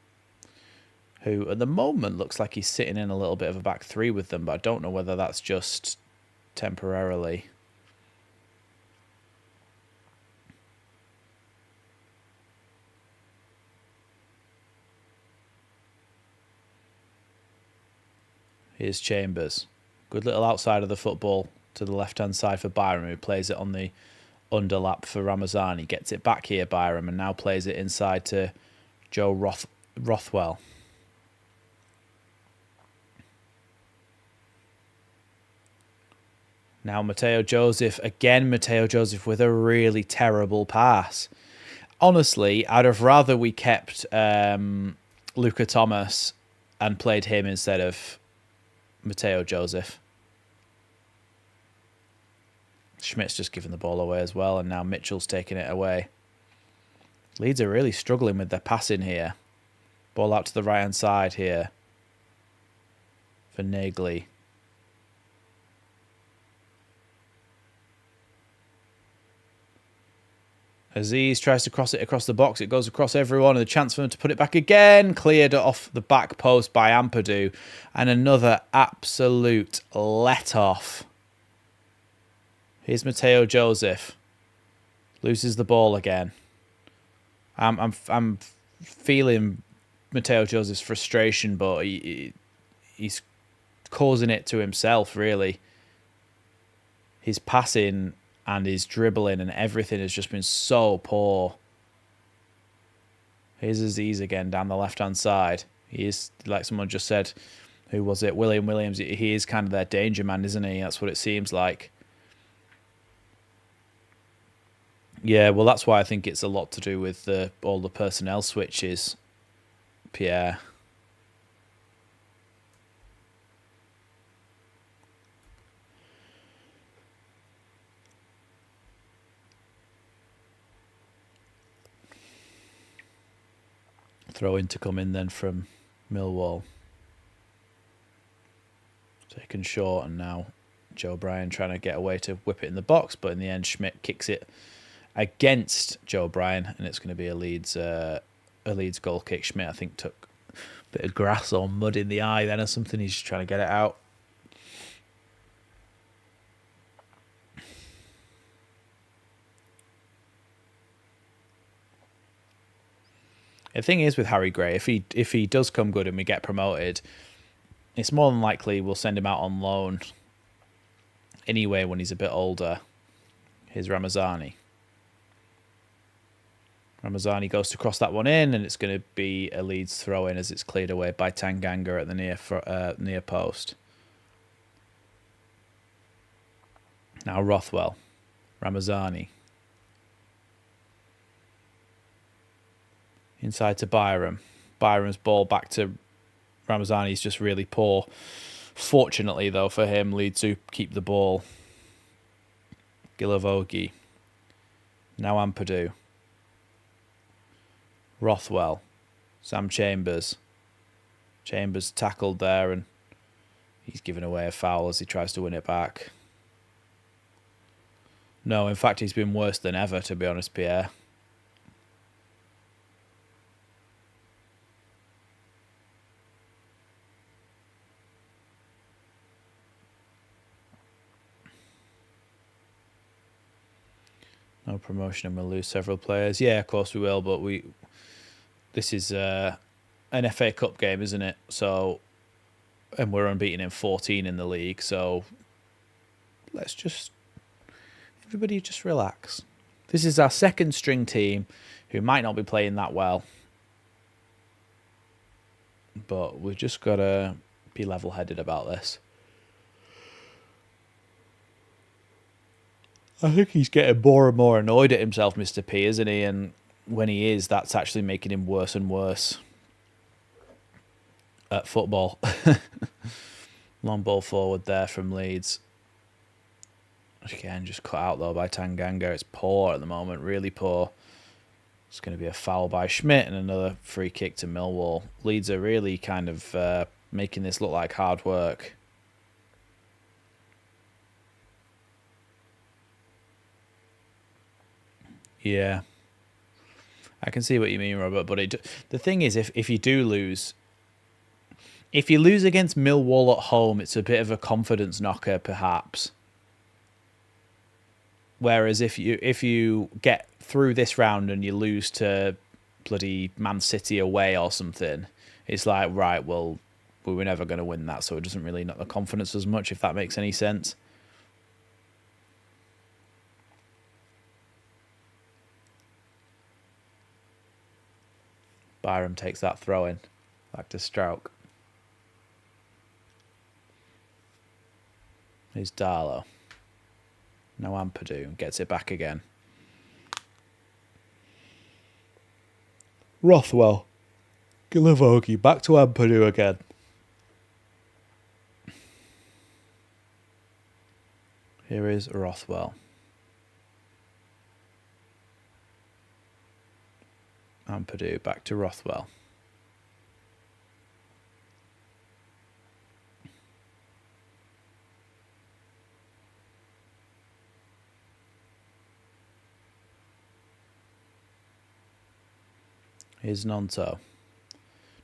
A: who at the moment looks like he's sitting in a little bit of a back three with them, but I don't know whether that's just temporarily. Here's Chambers. Good little outside of the football to the left-hand side for Byram, who plays it on the underlap for Ramazani. Gets it back here, Byram, and now plays it inside to Joe Rothwell. Now Matteo Joseph. Again, Matteo Joseph with a really terrible pass. Honestly, I'd have rather we kept Luca Thomas and played him instead of Matteo Joseph. Schmidt's just given the ball away as well, and now Mitchell's taking it away. Leeds are really struggling with their passing here. Ball out to the right-hand side here for Nagley. Aziz tries to cross it across the box. It goes across everyone, and the chance for them to put it back again. Cleared off the back post by Ampadu. And another absolute let-off. Here's Mateo Joseph. Loses the ball again. I'm feeling Mateo Joseph's frustration, but he's causing it to himself, really. His passing and his dribbling and everything has just been so poor. Here's Aziz again down the left-hand side. He is, like someone just said, who was it? William Williams. He is kind of their danger man, isn't he? That's what it seems like. Yeah, well, that's why I think it's a lot to do with all the personnel switches, Pierre. Throw in to come in then from Millwall. Taken short, and now Joe Bryan trying to get away to whip it in the box, but in the end Schmidt kicks it against Joe Bryan, and it's going to be a Leeds goal kick. Schmidt, I think, took a bit of grass or mud in the eye then or something. He's just trying to get it out. The thing is with Harry Gray, if he does come good and we get promoted, it's more than likely we'll send him out on loan anyway when he's a bit older. Here's Ramazani. Ramazani goes to cross that one in, and it's going to be a Leeds throw-in as it's cleared away by Tanganga at the near post. Now Rothwell. Ramazani. Inside to Byram. Byram's ball back to Ramazani is just really poor. Fortunately, though, for him, Leeds do keep the ball. Gilavogi. Now Ampadu. Rothwell. Sam Chambers. Chambers tackled there, and he's given away a foul as he tries to win it back. No, in fact, he's been worse than ever, to be honest, Pierre. No promotion, and we'll lose several players. Yeah, of course we will, but this is an FA Cup game, isn't it? So, and we're unbeaten in 14 in the league, so everybody just relax. This is our second string team who might not be playing that well, but we've just got to be level-headed about this. I think he's getting more and more annoyed at himself, Mr. P, isn't he? And when he is, that's actually making him worse and worse at football. Long ball forward there from Leeds. Again, just cut out, though, by Tanganga. It's poor at the moment, really poor. It's going to be a foul by Schmidt and another free kick to Millwall. Leeds are really kind of making this look like hard work. Yeah, I can see what you mean, Robert. But the thing is, if you do lose, if you lose against Millwall at home, it's a bit of a confidence knocker, perhaps. Whereas if you get through this round and you lose to bloody Man City away or something, it's like, right, well, we were never going to win that, so it doesn't really knock the confidence as much, if that makes any sense. Byram takes that throw in. Back to Strauch. Here's Darlow. Now Ampadu gets it back again. Rothwell. Gilavogi. Back to Ampadu again. Here is Rothwell. Ampadu back to Rothwell. Here's Nonto.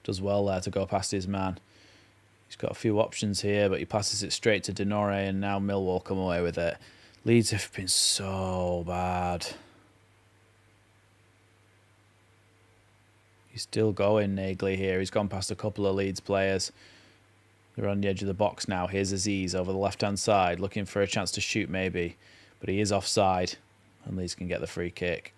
A: Does well there to go past his man. He's got a few options here, but he passes it straight to Denore, and now Millwall come away with it. Leeds have been so bad. He's still going, Nagley here. He's gone past a couple of Leeds players. They're on the edge of the box now. Here's Aziz over the left-hand side, looking for a chance to shoot maybe. But he is offside, and Leeds can get the free kick.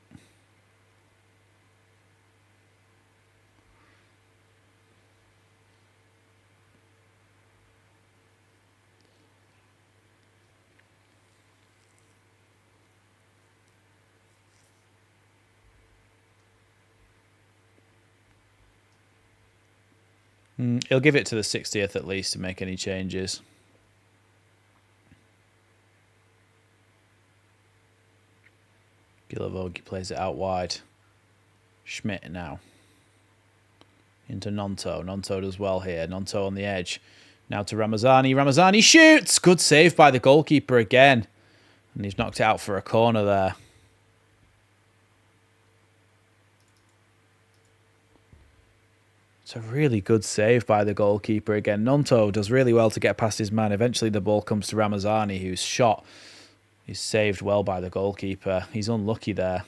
A: He'll give it to the 60th at least to make any changes. Gilavogi plays it out wide. Schmidt now. Into Nonto. Nonto does well here. Nonto on the edge. Now to Ramazani. Ramazani shoots! Good save by the goalkeeper again. And he's knocked it out for a corner there. It's a really good save by the goalkeeper again. Nonto does really well to get past his man. Eventually the ball comes to Ramazani, who's shot. He's saved well by the goalkeeper. He's unlucky there.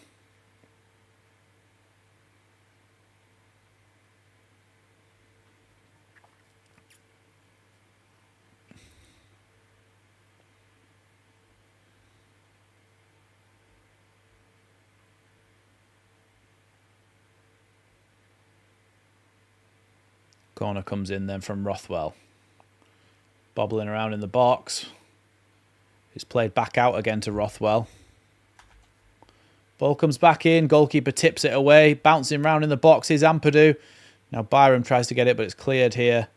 A: Corner comes in then from Rothwell. Bobbling around in the box. It's played back out again to Rothwell. Ball comes back in. Goalkeeper tips it away. Bouncing round in the box is Ampadu. Now Byram tries to get it, but it's cleared here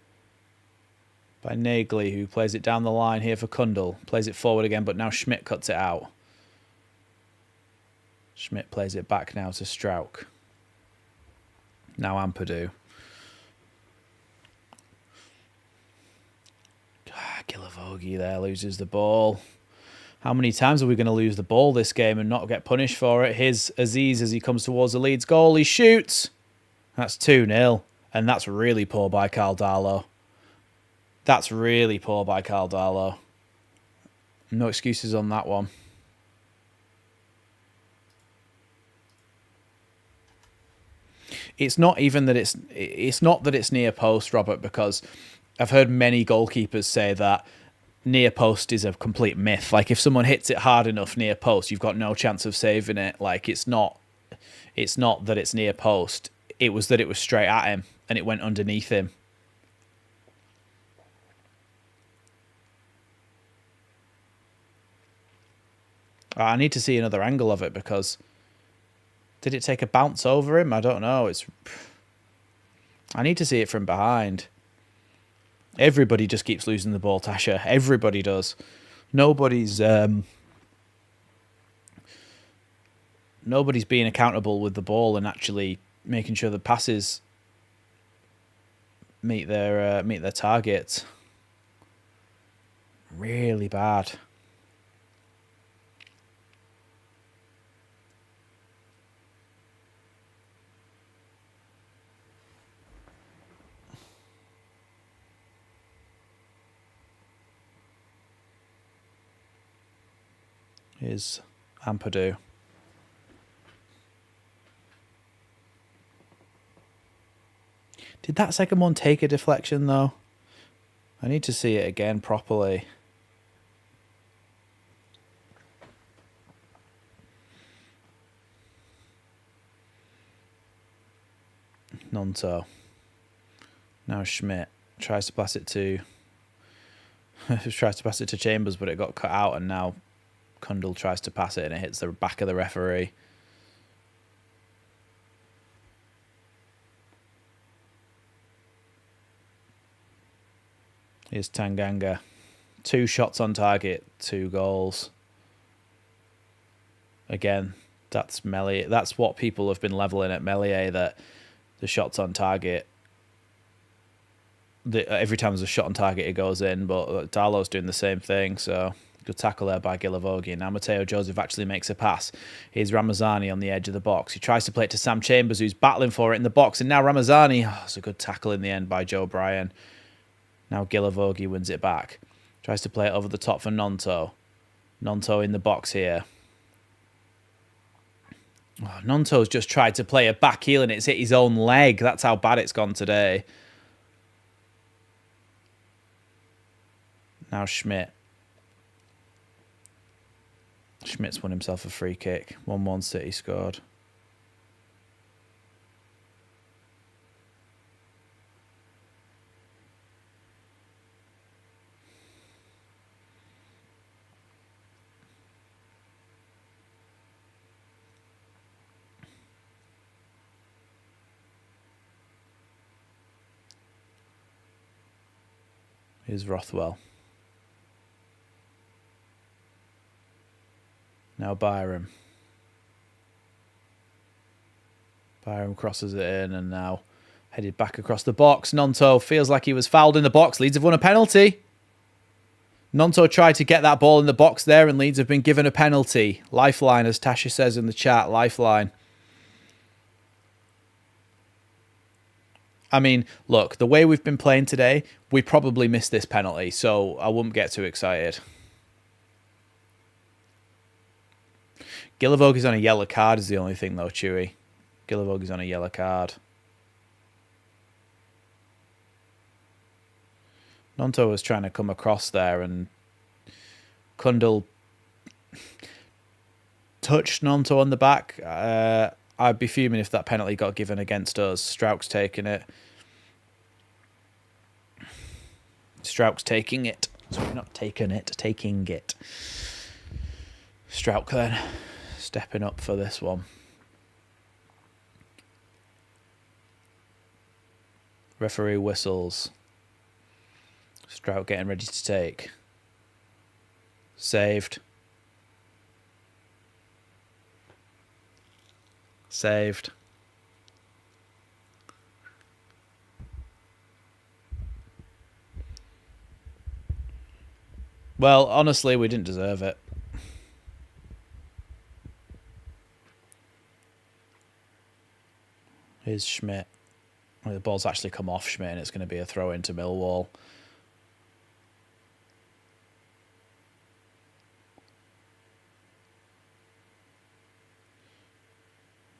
A: by Nagley, who plays it down the line here for Kundal. Plays it forward again, but now Schmidt cuts it out. Schmidt plays it back now to Strauch. Now Ampadu. Gilavogi there loses the ball. How many times are we going to lose the ball this game and not get punished for it? Here's Aziz as he comes towards the Leeds goal. He shoots. That's 2-0. And that's really poor by Caldalo. That's really poor by Caldalo. No excuses on that one. It's not even that it's not that it's near post, Robert, because I've heard many goalkeepers say that near post is a complete myth. Like, if someone hits it hard enough near post, you've got no chance of saving it. Like, it's not that it's near post. It was that it was straight at him and it went underneath him. I need to see another angle of it, because did it take a bounce over him? I don't know. I need to see it from behind. Everybody just keeps losing the ball, Tasha. Everybody does. Nobody's being accountable with the ball and actually making sure the passes meet their targets. Really bad. Here's Ampadu. Did that second one take a deflection, though? I need to see it again properly. Nonto. Now Schmidt tries to pass it to Chambers, but it got cut out, and now Kundal tries to pass it and it hits the back of the referee. Here's Tanganga. 2 shots on target, 2 goals. Again, that's Meslier. That's what people have been levelling at Meslier, that the shots on target, every time there's a shot on target, it goes in, but Darlow's doing the same thing, so Good tackle there by Gilavogi. Now Matteo Joseph actually makes a pass. Here's Ramazani on the edge of the box. He tries to play it to Sam Chambers, who's battling for it in the box. And now Ramazani. Oh, it's a good tackle in the end by Joe Bryan. Now Gilavogi wins it back. Tries to play it over the top for Nonto. Nonto in the box here. Oh, Nonto's just tried to play a back heel and it's hit his own leg. That's how bad it's gone today. Now Schmidt. Schmidt's won himself a free kick. 1-1 City scored. Here's Rothwell. Now Byram. Byram crosses it in and now headed back across the box. Nonto feels like he was fouled in the box. Leeds have won a penalty. Nonto tried to get that ball in the box there and Leeds have been given a penalty. Lifeline, as Tasha says in the chat. Lifeline. I mean, look, the way we've been playing today, we probably missed this penalty, so I wouldn't get too excited. Gilavogi's on a yellow card is the only thing, though, Chewy. Gilavogi's on a yellow card. Nonto was trying to come across there, and Kundal touched Nonto on the back. I'd be fuming if that penalty got given against us. Strauch's taking it. Strauch's taking it. Sorry, not taking it, taking it. Strauch then stepping up for this one. Referee whistles. Strauch getting ready to take. Saved. Saved. Well, honestly, we didn't deserve it. Here's Schmidt. Well, the ball's actually come off Schmidt and it's going to be a throw into Millwall.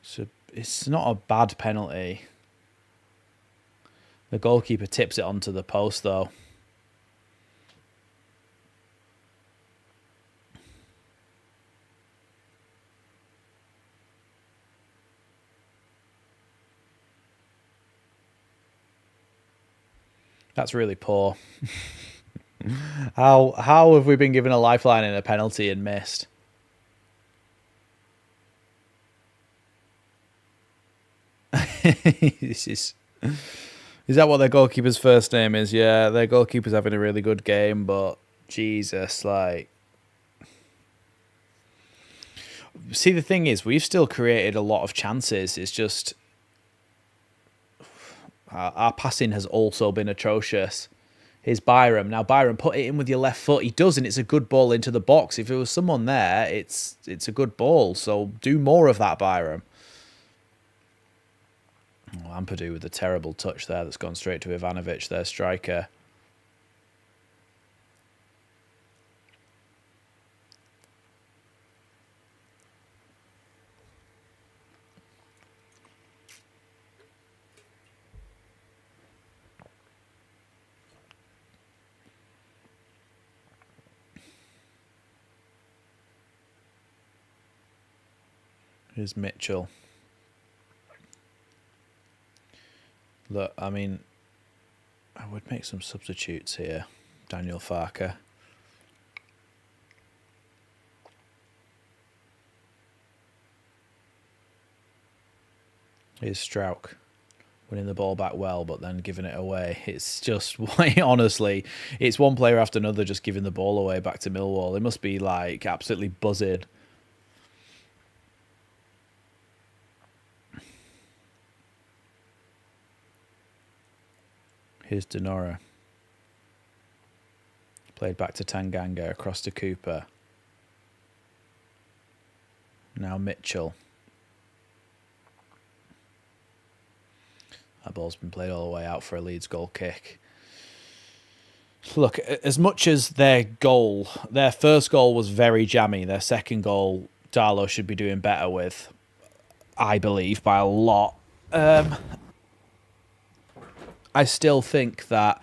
A: So it's not a bad penalty. The goalkeeper tips it onto the post, though. That's really poor. How have we been given a lifeline and a penalty and missed? Is that what their goalkeeper's first name is? Yeah, their goalkeeper's having a really good game, but Jesus, like... See, the thing is, we've still created a lot of chances. It's just... Our passing has also been atrocious. Here's Byram. Now, Byram, put it in with your left foot. He does, and it's a good ball into the box. If there was someone there, it's a good ball. So do more of that, Byram. Oh, Ampadu with a terrible touch there that's gone straight to Ivanovic, their striker. Here's Mitchell. Look, I mean, I would make some substitutes here. Daniel Farker. Here's Strauch. Winning the ball back well, but then giving it away. It's just, honestly, it's one player after another just giving the ball away back to Millwall. They must be, like, absolutely buzzing. Here's Denora. Played back to Tanganga, across to Cooper. Now Mitchell. That ball's been played all the way out for a Leeds goal kick. Look, as much as their first goal was very jammy, their second goal, Darlow should be doing better with, I believe, by a lot. I still think that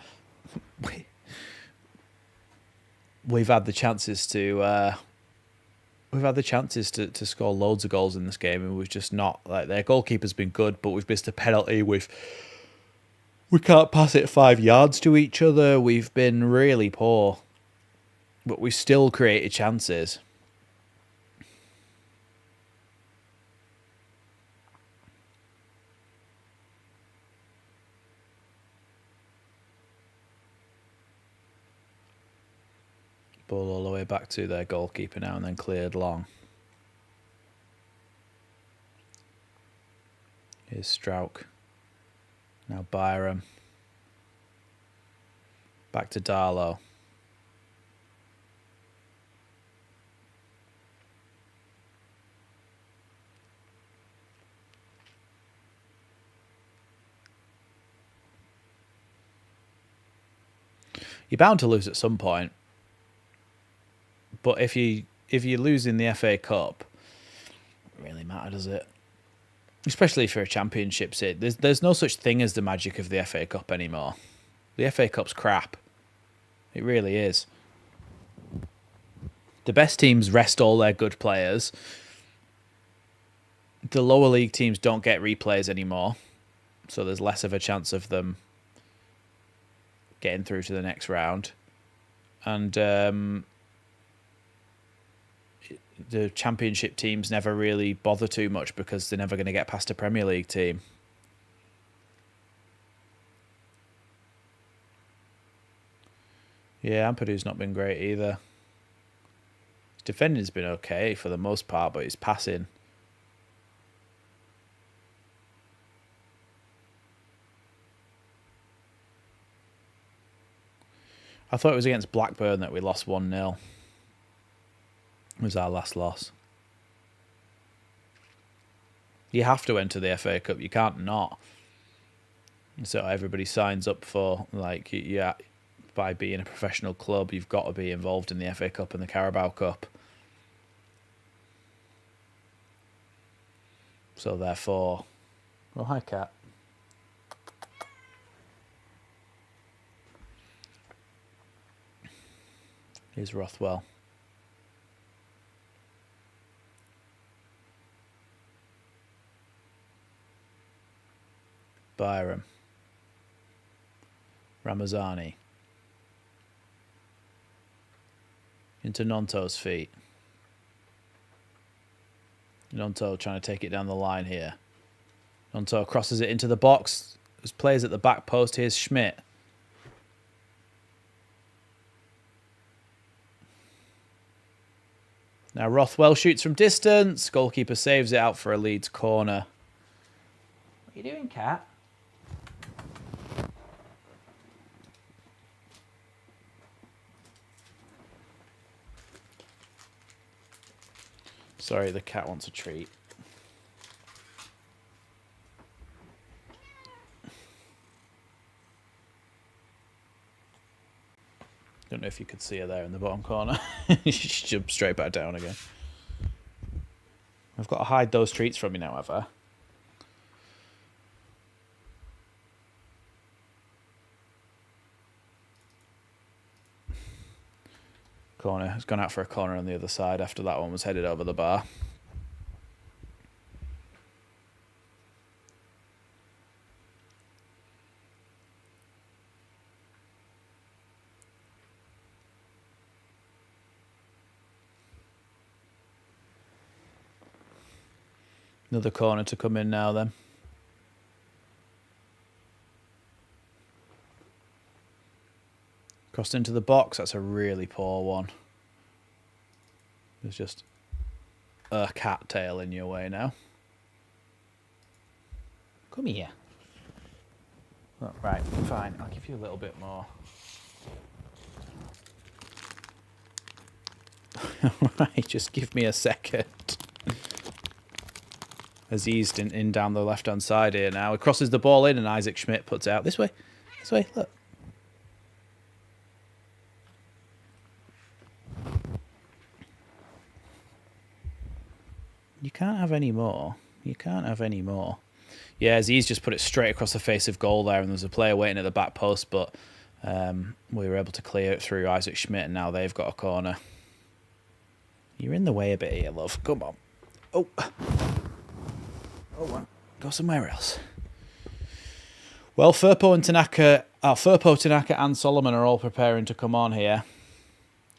A: we've had the chances to score loads of goals in this game, and we've just not. Like, their goalkeeper's been good, but we've missed a penalty. We can't pass it 5 yards to each other. We've been really poor, but we still created chances. Ball all the way back to their goalkeeper now, and then cleared long. Here's Strauch. Now Byram. Back to Darlow. You're bound to lose at some point. But if you lose in the FA Cup, it doesn't really matter, does it? Especially for a championship sit. There's no such thing as the magic of the FA Cup anymore. The FA Cup's crap. It really is. The best teams rest all their good players. The lower league teams don't get replays anymore, so there's less of a chance of them getting through to the next round. And the championship teams never really bother too much because they're never going to get past a Premier League team. Yeah, Ampadu's not been great either. His defending's been okay for the most part, but his passing... I thought it was against Blackburn that we lost 1-0. It was our last loss. You have to enter the FA Cup. You can't not. So everybody signs up for, like, yeah, by being a professional club, you've got to be involved in the FA Cup and the Carabao Cup. So therefore... Oh, hi, Cat. Here's Rothwell. Byram. Ramazani. Into Nonto's feet. Nonto trying to take it down the line here. Nonto crosses it into the box. There's players at the back post. Here's Schmidt. Now Rothwell shoots from distance. Goalkeeper saves it out for a Leeds corner. What are you doing, Cat? Sorry, the cat wants a treat. Don't know if you could see her there in the bottom corner. She jumped straight back down again. I've got to hide those treats from you now, have I? Corner has gone out for a corner on the other side after that one was headed over the bar. Another corner to come in now then. Crossed into the box. That's a really poor one. There's just a cat tail in your way now. Come here. Oh, right, fine. I'll give you a little bit more. Right, just give me a second. Aziz in down the left-hand side here now. He crosses the ball in and Isaac Schmidt puts it out. This way, look. You can't have any more. You can't have any more. Yeah, Aziz just put it straight across the face of goal there, and there's a player waiting at the back post, but we were able to clear it through Isaac Schmidt, and now they've got a corner. You're in the way a bit here, love. Come on. Oh. Oh, go somewhere else. Well, Firpo, Tanaka and Solomon are all preparing to come on here.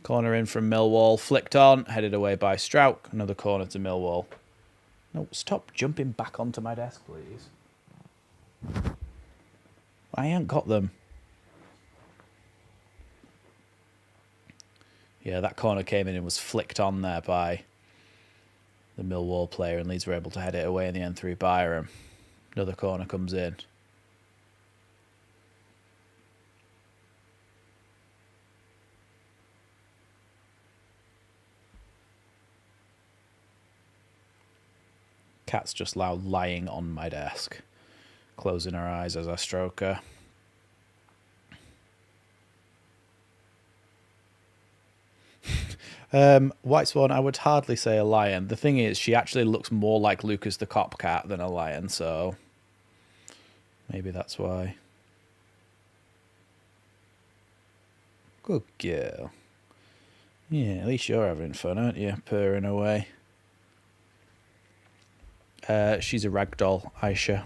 A: Corner in from Millwall. Flicked on. Headed away by Strauch. Another corner to Millwall. No, stop jumping back onto my desk, please. I ain't got them. Yeah, that corner came in and was flicked on there by the Millwall player, and Leeds were able to head it away in the end through Byram. Another corner comes in. Cat's just lying on my desk, closing her eyes as I stroke her. White Swan, I would hardly say a lion. The thing is, she actually looks more like Lucas the Copcat than a lion, so maybe that's why. Good girl. Yeah, at least you're having fun, aren't you? Purring away. She's a ragdoll, Aisha.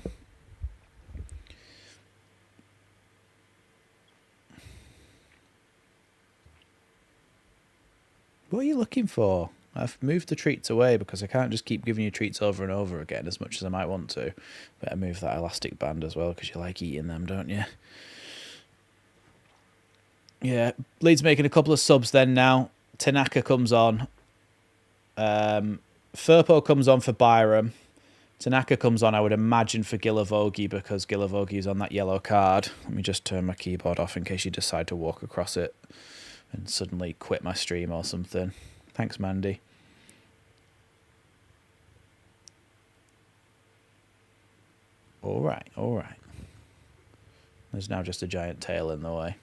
A: What are you looking for? I've moved the treats away because I can't just keep giving you treats over and over again as much as I might want to. Better move that elastic band as well because you like eating them, don't you? Yeah, Leeds making a couple of subs then now. Tanaka comes on. Firpo comes on for Byram. Tanaka comes on, I would imagine, for Gilavogi because Gilavogi is on that yellow card. Let me just turn my keyboard off in case you decide to walk across it and suddenly quit my stream or something. Thanks, Mandy. All right, all right. There's now just a giant tail in the way.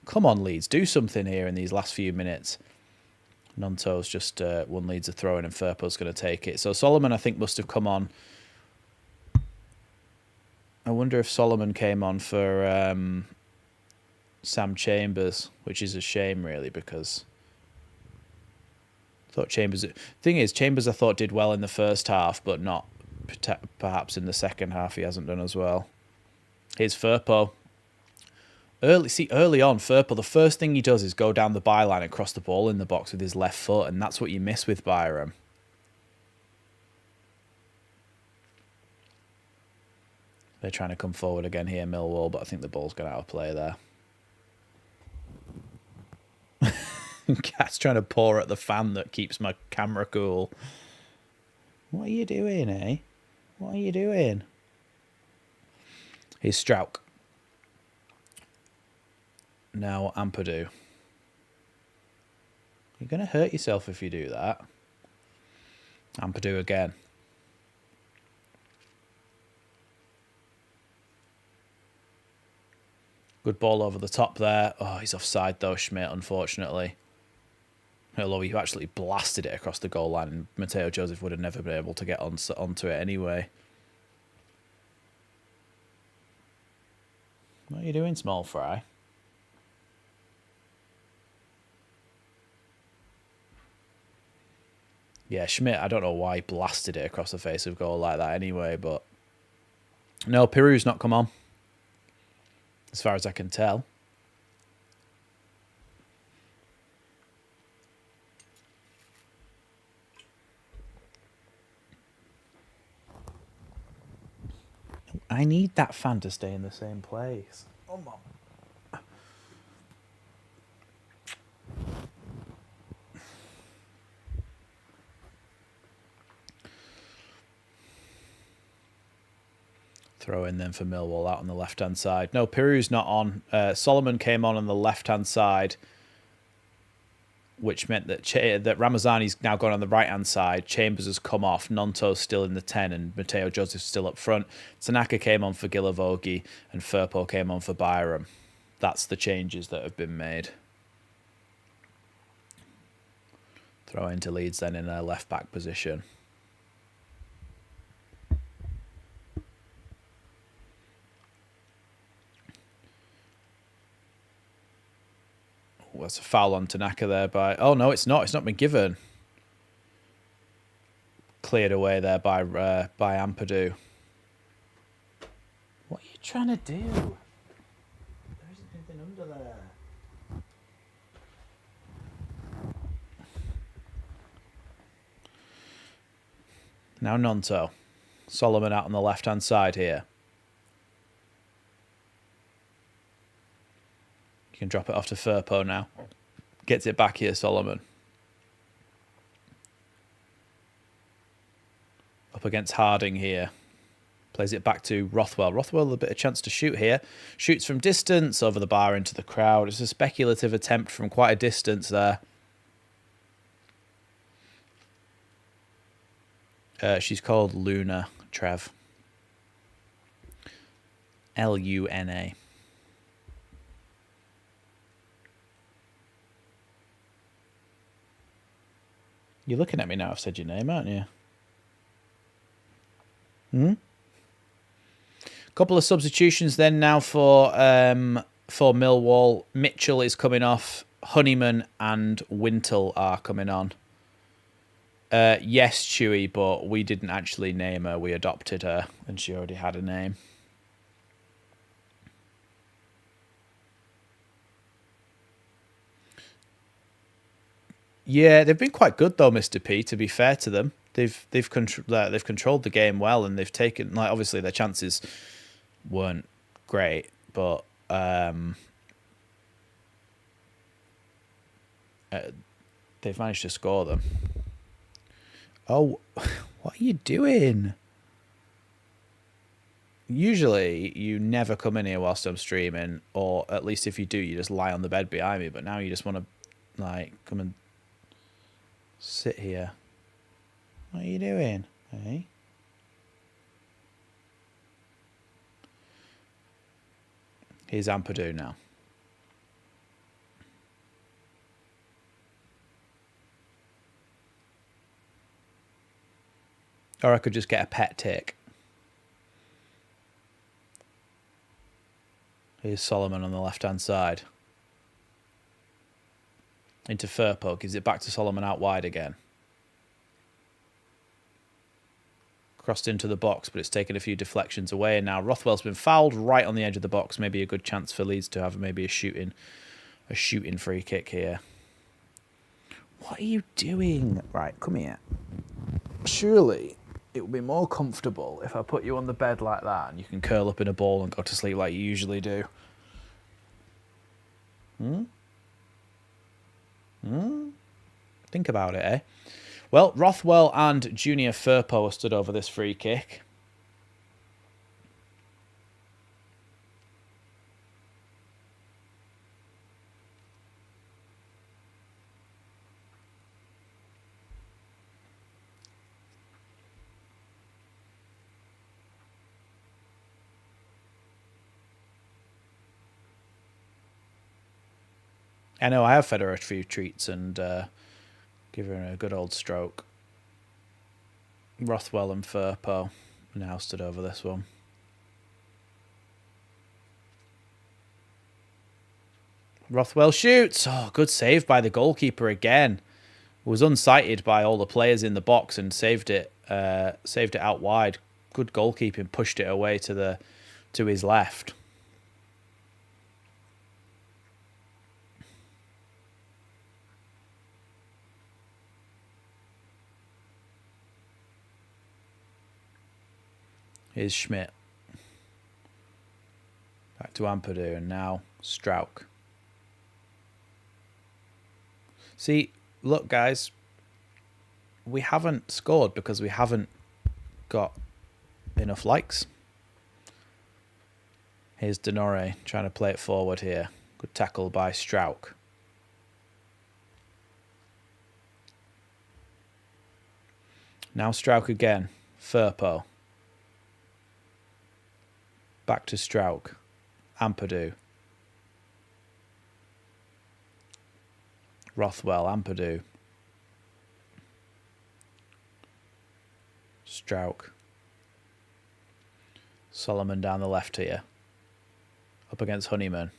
A: Come on, Leeds, do something here in these last few minutes. Nonto's just one Leeds a throw in and Firpo's going to take it. So Solomon, I think, must have come on. I wonder if Solomon came on for Sam Chambers, which is a shame, really, because I thought Chambers... Thing is, Chambers, I thought, did well in the first half, but not perhaps in the second half. He hasn't done as well. Here's Firpo. Early on, Firpo, the first thing he does is go down the byline and cross the ball in the box with his left foot, and that's what you miss with Byram. They're trying to come forward again here, Millwall, but I think the ball's gone out of play there. Cat's trying to paw at the fan that keeps my camera cool. What are you doing, eh? What are you doing? Here's Strauch. Now Ampadu. You're going to hurt yourself if you do that. Ampadu again. Good ball over the top there. Oh, he's offside though, Schmidt, unfortunately. Although he actually blasted it across the goal line, and Mateo Joseph would have never been able to get onto it anyway. What are you doing, small fry? Yeah, Schmidt, I don't know why he blasted it across the face of goal like that anyway, but... No, Peru's not come on. As far as I can tell. I need that fan to stay in the same place. Come on. Throw in then for Millwall out on the left-hand side. No, Peru's not on. Solomon came on the left-hand side. which meant that that Ramazani's now gone on the right-hand side. Chambers has come off. Nonto's still in the 10 and Matteo Joseph's still up front. Tanaka came on for Gilavogi and Firpo came on for Byram. That's the changes that have been made. Throw into Leeds then in a left-back position. That's a foul on Tanaka there by... Oh, no, it's not. It's not been given. Cleared away there by Ampadu. What are you trying to do? There isn't anything under there. Now Nonto. Solomon out on the left-hand side here. Can drop it off to Firpo now. Gets it back here, Solomon. Up against Harding here. Plays it back to Rothwell. Rothwell a bit of chance to shoot here. Shoots from distance over the bar into the crowd. It's a speculative attempt from quite a distance there. She's called Luna, Trev. Luna. You're looking at me now. I've said your name, aren't you? Couple of substitutions then now for Millwall. Mitchell is coming off. Honeyman and Wintle are coming on. Yes, Chewy, but we didn't actually name her. We adopted her, and she already had a name. Yeah, they've been quite good though, Mr. P. To be fair to them, they've controlled the game well, and they've taken, like, obviously their chances weren't great, but they've managed to score them. Oh, what are you doing? Usually you never come in here whilst I'm streaming, or at least if you do, you just lie on the bed behind me. But now you just want to, like, come and sit here. What are you doing? Hey? Here's Ampadu now. Or I could just get a pet tick. Here's Solomon on the left-hand side. Into Firpo. Gives it back to Solomon out wide again. Crossed into the box, but it's taken a few deflections away. And now Rothwell's been fouled right on the edge of the box. Maybe a good chance for Leeds to have maybe a shooting free kick here. What are you doing? Right, come here. Surely it would be more comfortable if I put you on the bed like that and you can curl up in a ball and go to sleep like you usually do. Think about it, eh? Well, Rothwell and Junior Firpo are stood over this free kick. I know I have fed her a few treats and give her a good old stroke. Rothwell and Firpo now stood over this one. Rothwell shoots. Oh, good save by the goalkeeper again. Was unsighted by all the players in the box and saved it out wide. Good goalkeeping, pushed it away to his left. Here's Schmidt. Back to Ampadu and now Strauch. See, look, guys. We haven't scored because we haven't got enough likes. Here's Denore trying to play it forward here. Good tackle by Strauch. Now Strauch again. Firpo. Back to Strauch. Ampadu. Rothwell. Ampadu. Strauch. Solomon down the left here. Up against Honeyman.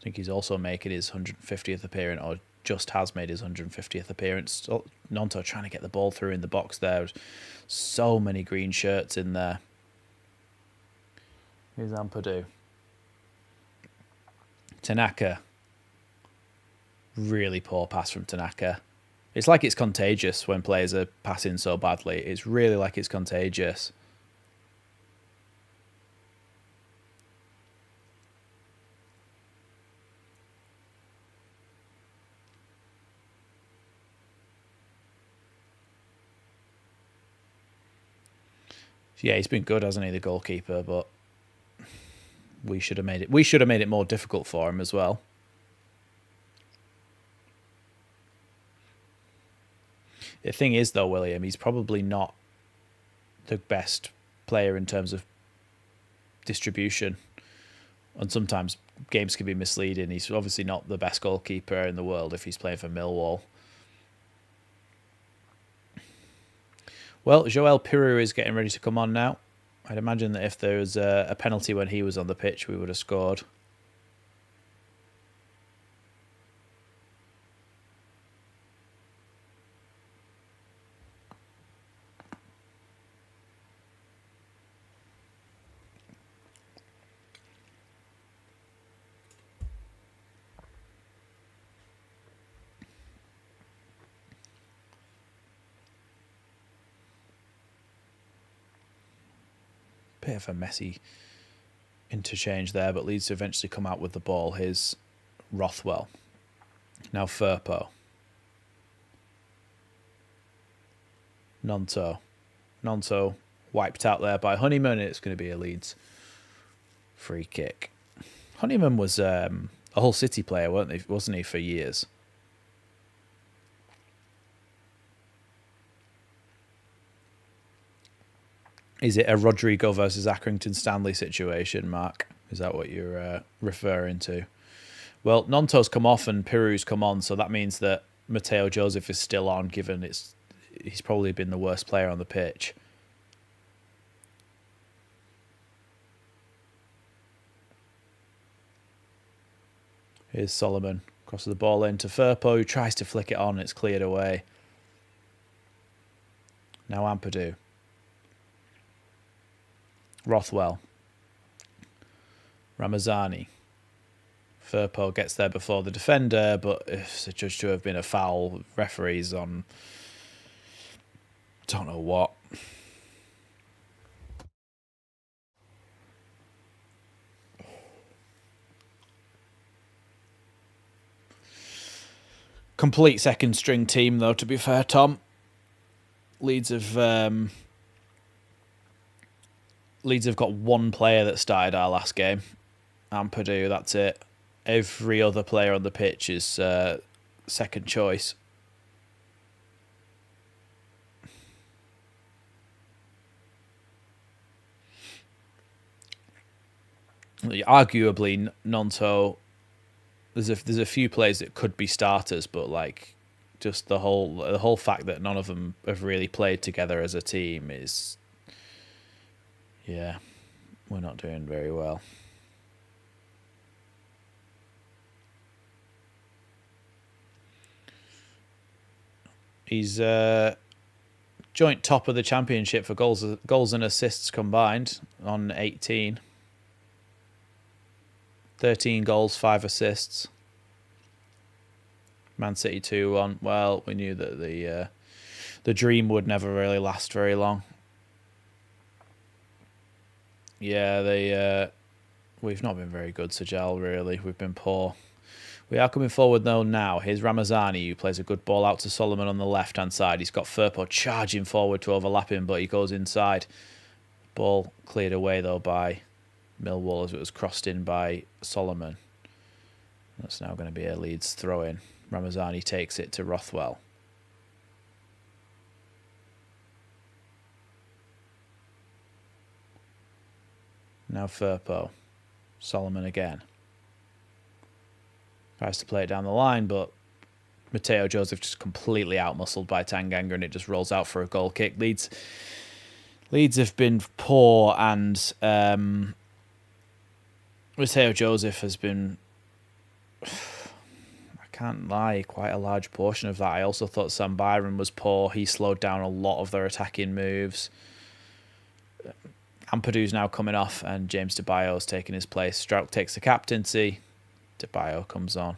A: I think he's also making his 150th appearance, or just has made his 150th appearance. Nonto trying to get the ball through in the box there. So many green shirts in there. Here's Ampadu. Tanaka. Really poor pass from Tanaka. It's like it's contagious when players are passing so badly. It's really like it's contagious. Yeah, he's been good, hasn't he, the goalkeeper? But we should have made it. We should have made it more difficult for him as well. The thing is, though, William, he's probably not the best player in terms of distribution. And sometimes games can be misleading. He's obviously not the best goalkeeper in the world if he's playing for Millwall. Well, Joel Pirou is getting ready to come on now. I'd imagine that if there was a penalty when he was on the pitch, we would have scored. Bit of a messy interchange there, but Leeds eventually come out with the ball. Here's Rothwell. Now Firpo. Nonto. Nonto wiped out there by Honeyman. It's going to be a Leeds free kick. Honeyman was a Hull City player, wasn't he, for years? Is it a Rodrigo versus Accrington Stanley situation, Mark? Is that what you're referring to? Well, Nonto's come off and Pirou's come on, so that means that Matteo Joseph is still on, given he's probably been the worst player on the pitch. Here's Solomon. Crosses the ball into Firpo, who tries to flick it on. It's cleared away. Now Ampadu. Rothwell. Ramazani. Firpo gets there before the defender, but it's judged to have been a foul. Referees on don't know what. Complete second string team, though, to be fair, Tom. Leeds have got one player that started our last game. Ampadu, that's it. Every other player on the pitch is second choice. Arguably, Nonto. There's a few players that could be starters, but like, just the whole fact that none of them have really played together as a team is, yeah, we're not doing very well. He's joint top of the championship for goals and assists combined on 18. 13 goals, 5 assists. Man City 2-1. Well, we knew that the dream would never really last very long. Yeah, we've not been very good, Sajal, really. We've been poor. We are coming forward, though, now. Here's Ramazani, who plays a good ball out to Solomon on the left-hand side. He's got Firpo charging forward to overlap him, but he goes inside. Ball cleared away, though, by Millwall as it was crossed in by Solomon. That's now going to be a Leeds throw-in. Ramazani takes it to Rothwell. Now Firpo. Solomon again. Tries to play it down the line, but Mateo Joseph just completely outmuscled by Tanganga, and it just rolls out for a goal kick. Leeds have been poor, and Mateo Joseph has been, I can't lie, quite a large portion of that. I also thought Sam Byron was poor. He slowed down a lot of their attacking moves. Ampadu's now coming off, and James DeBio's taking his place. Strouk takes the captaincy. DeBio comes on.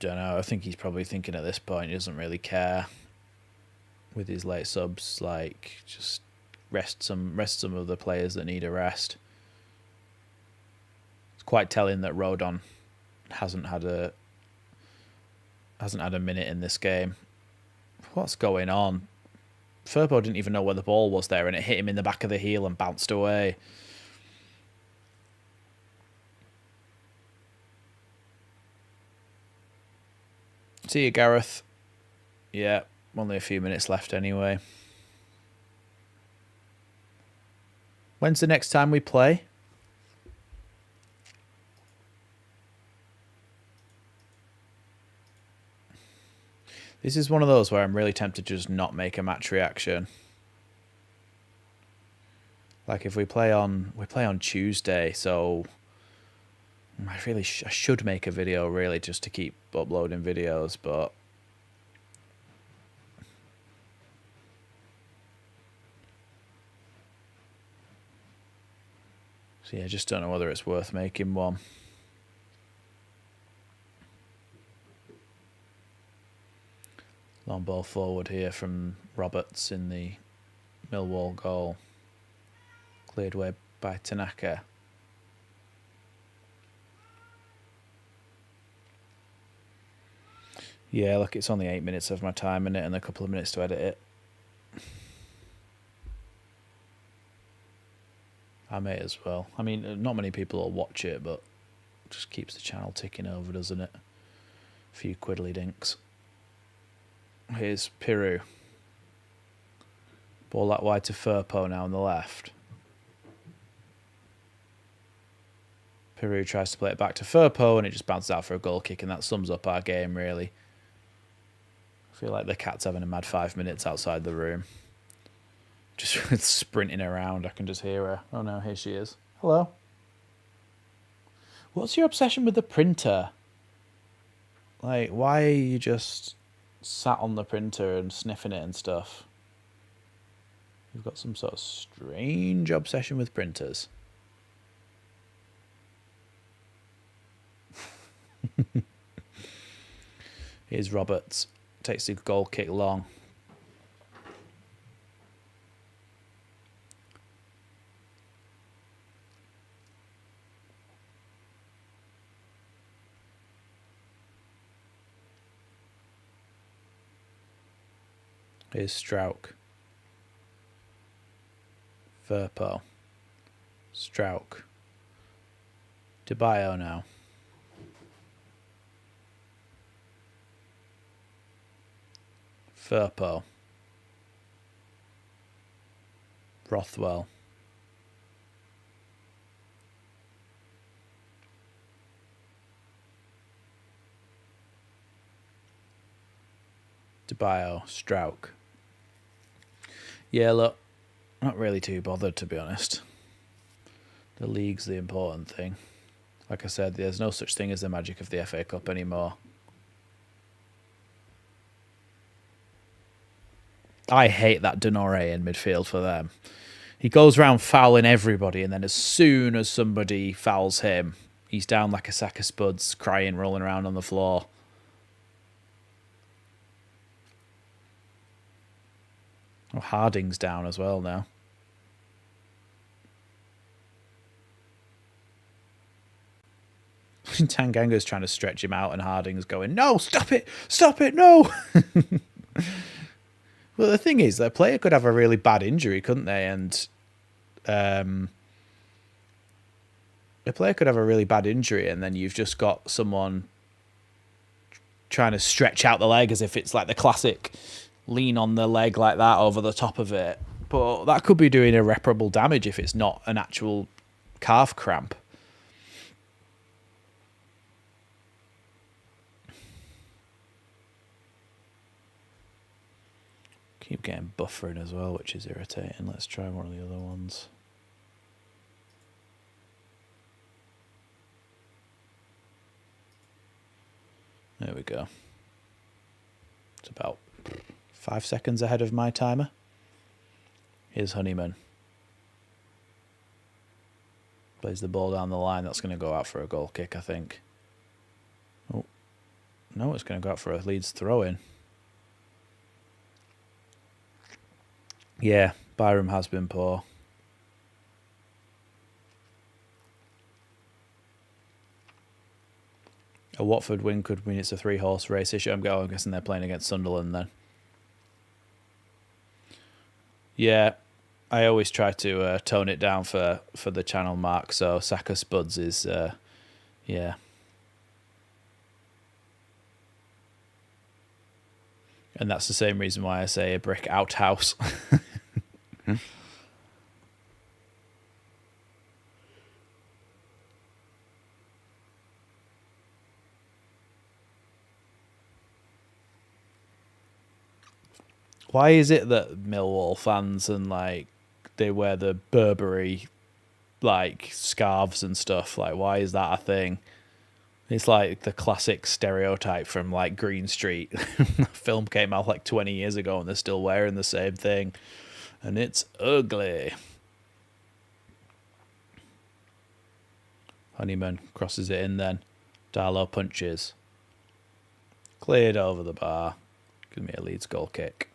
A: Don't know. I think he's probably thinking at this point he doesn't really care with his late subs. Like, just rest some of the players that need a rest. It's quite telling that Rodon hasn't had a minute in this game. What's going on? Firpo didn't even know where the ball was there, and it hit him in the back of the heel and bounced away. See you, Gareth. Yeah, only a few minutes left anyway. When's the next time we play? This is one of those where I'm really tempted to just not make a match reaction. Like if we play on Tuesday, so I should make a video really just to keep uploading videos, but so yeah, I just don't know whether it's worth making one. Long ball forward here from Roberts in the Millwall goal. Cleared away by Tanaka. Yeah, look, it's only 8 minutes of my time in it and a couple of minutes to edit it. I may as well. I mean, not many people will watch it, but it just keeps the channel ticking over, doesn't it? A few quiddly dinks. Here's Piru. Ball that wide to Firpo now on the left. Piru tries to play it back to Firpo, and it just bounces out for a goal kick, and that sums up our game, really. I feel like the cat's having a mad 5 minutes outside the room. Just sprinting around. I can just hear her. Oh no, here she is. Hello. What's your obsession with the printer? Like, why are you just sat on the printer and sniffing it and stuff? You've got some sort of strange obsession with printers. Here's Roberts. Takes the goal kick long. Here's Strouk. Firpo. Strouk. DeBio now. Firpo. Rothwell. DeBio. Strouk. Yeah, look, not really too bothered, to be honest. The league's the important thing. Like I said, there's no such thing as the magic of the FA Cup anymore. I hate that Denore in midfield for them. He goes around fouling everybody, and then as soon as somebody fouls him, he's down like a sack of spuds, crying, rolling around on the floor. Oh, Harding's down as well now. Tanganga's trying to stretch him out, and Harding's going, "No, stop it, no!" Well, the thing is, their player could have a really bad injury, couldn't they? And a player could have a really bad injury, and then you've just got someone trying to stretch out the leg as if it's like the classic lean on the leg like that over the top of it. But that could be doing irreparable damage if it's not an actual calf cramp. Keep getting buffering as well, which is irritating. Let's try one of the other ones. There we go. It's about 5 seconds ahead of my timer. Here's Honeyman. Plays the ball down the line. That's going to go out for a goal kick, I think. Oh, no, it's going to go out for a Leeds throw-in. Yeah, Byram has been poor. A Watford win could mean it's a 3-horse race issue. I'm guessing they're playing against Sunderland then. Yeah, I always try to tone it down for the channel mark, so Saka Spuds is, yeah. And that's the same reason why I say a brick outhouse. Why is it that Millwall fans and like they wear the Burberry like scarves and stuff? Like, why is that a thing? It's like the classic stereotype from like Green Street. The film came out like 20 years ago and they're still wearing the same thing. And it's ugly. Honeyman crosses it in then. Darlow punches. Cleared over the bar. Give me a Leeds goal kick.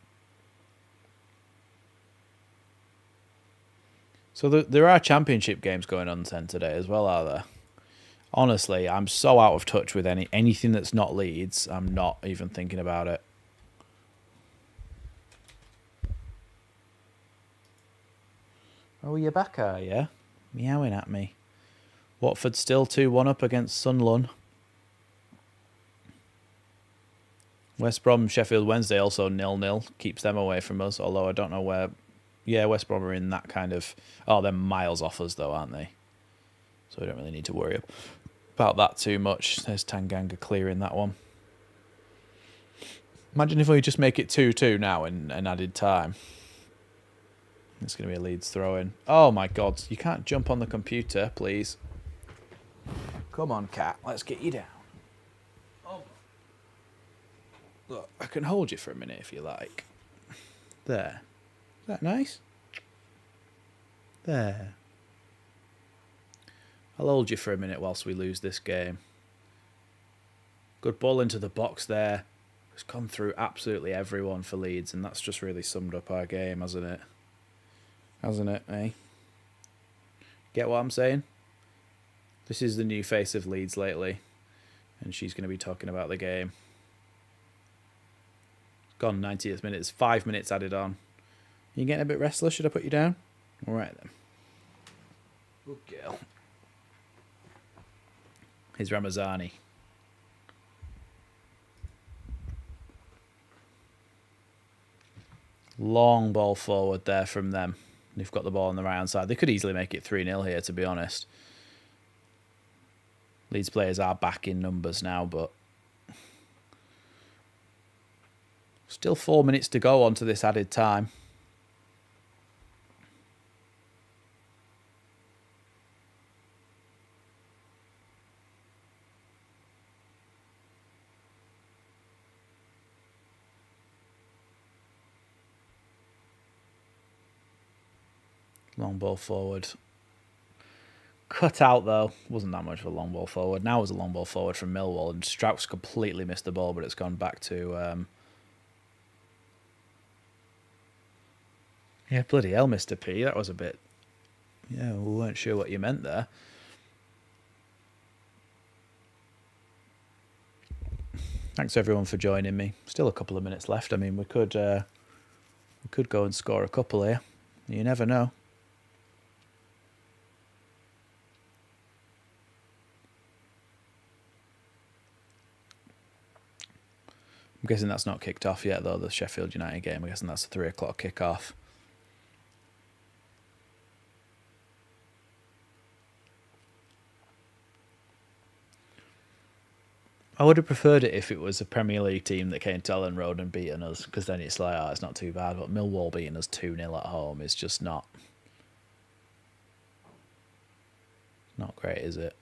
A: So there are championship games going on then today as well, are there? Honestly, I'm so out of touch with anything that's not Leeds. I'm not even thinking about it. Oh, you're back, are you? Meowing at me. Watford still 2-1 up against Sunderland. West Brom, Sheffield Wednesday also 0-0. Keeps them away from us, although I don't know where... Yeah, West Brom are in that kind of... Oh, they're miles off us, though, aren't they? So we don't really need to worry about that too much. There's Tanganga clearing that one. Imagine if we just make it 2-2 now in added time. It's going to be a Leeds throw-in. Oh, my God. You can't jump on the computer, please. Come on, cat. Let's get you down. Oh. Look, I can hold you for a minute if you like. There. Is that nice? There. I'll hold you for a minute whilst we lose this game. Good ball into the box there. It's gone through absolutely everyone for Leeds, and that's just really summed up our game, hasn't it? Hasn't it, eh? Get what I'm saying? This is the new face of Leeds lately, and she's going to be talking about the game. Gone 90th minute. It's 5 minutes added on. You getting a bit restless? Should I put you down? All right, then. Good girl. Here's Ramazani. Long ball forward there from them. They've got the ball on the right-hand side. They could easily make it 3-0 here, to be honest. Leeds players are back in numbers now, but... Still 4 minutes to go onto this added time. Long ball forward. Cut out, though. Wasn't that much of a long ball forward. Now it was a long ball forward from Millwall, and Strauss completely missed the ball, but it's gone back to... Yeah, bloody hell, Mr. P. That was a bit... Yeah, we weren't sure what you meant there. Thanks, everyone, for joining me. Still a couple of minutes left. I mean, we could go and score a couple here. You never know. I'm guessing that's not kicked off yet, though, the Sheffield United game. I'm guessing that's a 3 o'clock kickoff. I would have preferred it if it was a Premier League team that came to Elland Road and beaten us, because then it's like, oh, it's not too bad. But Millwall beating us 2-0 at home is just not great, is it?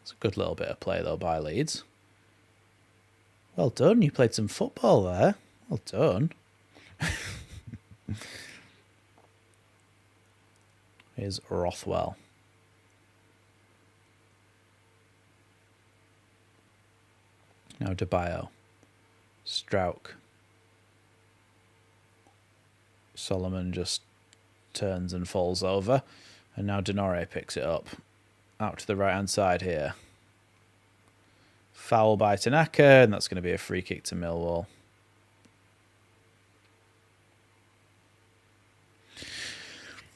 A: It's a good little bit of play, though, by Leeds. Well done. You played some football there. Well done. Here's Rothwell. Now DeBio. Strauch. Solomon just turns and falls over. And now Denore picks it up. Out to the right-hand side here. Foul by Tanaka, and that's going to be a free kick to Millwall.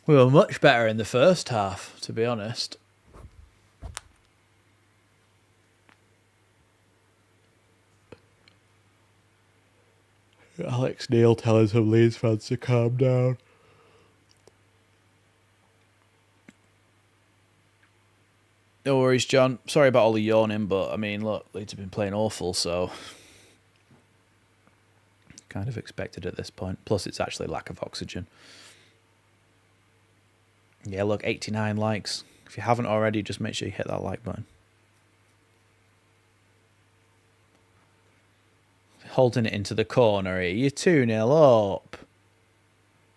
A: We were much better in the first half, to be honest. Alex Neil telling some Leeds fans to calm down. No worries, John. Sorry about all the yawning, but I mean, look, Leeds have been playing awful, so kind of expected at this point. Plus, it's actually lack of oxygen. Yeah, look, 89 likes. If you haven't already, just make sure you hit that like button. Holding it into the corner here. You're 2-0 up.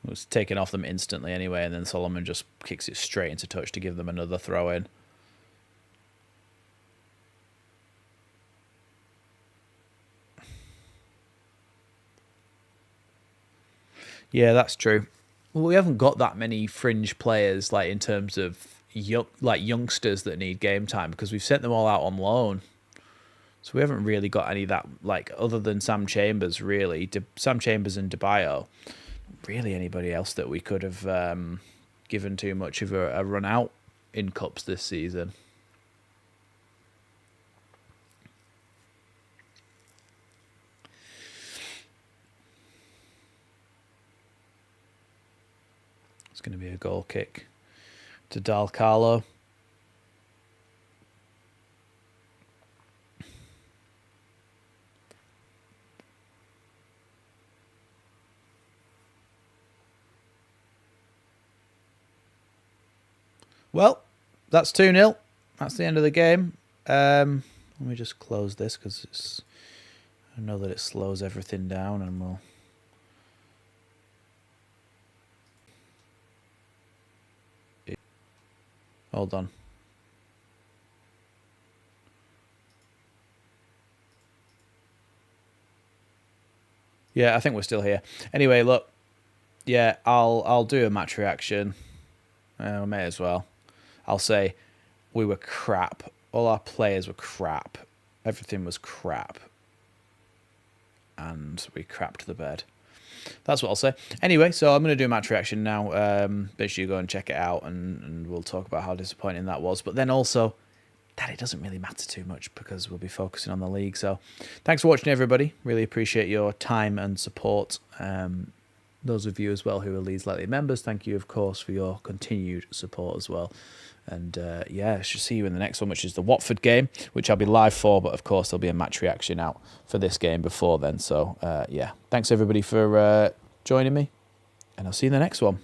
A: It was taken off them instantly anyway, and then Solomon just kicks it straight into touch to give them another throw in. Yeah, that's true. Well, we haven't got that many fringe players, like in terms of youngsters that need game time, because we've sent them all out on loan. So we haven't really got any that, like, other than Sam Chambers, really. Sam Chambers and DeBio. Really anybody else that we could have given too much of a run out in cups this season. It's going to be a goal kick to Dal Carlo. Well, that's 2-0. That's the end of the game. Let me just close this because I know that it slows everything down, and we'll. Hold on. Yeah, I think we're still here. Anyway, look. Yeah, I'll do a match reaction. I may as well. I'll say we were crap. All our players were crap. Everything was crap. And we crapped the bed. That's what I'll say. Anyway, so I'm going to do a match reaction now. Make sure you go and check it out, and we'll talk about how disappointing that was. But then also that it doesn't really matter too much because we'll be focusing on the league. So thanks for watching, everybody. Really appreciate your time and support. Those of you as well who are Leeds Lightly members, thank you, of course, for your continued support as well. And yeah, I should see you in the next one, which is the Watford game, which I'll be live for. But of course, there'll be a match reaction out for this game before then. So yeah, thanks everybody for joining me, and I'll see you in the next one.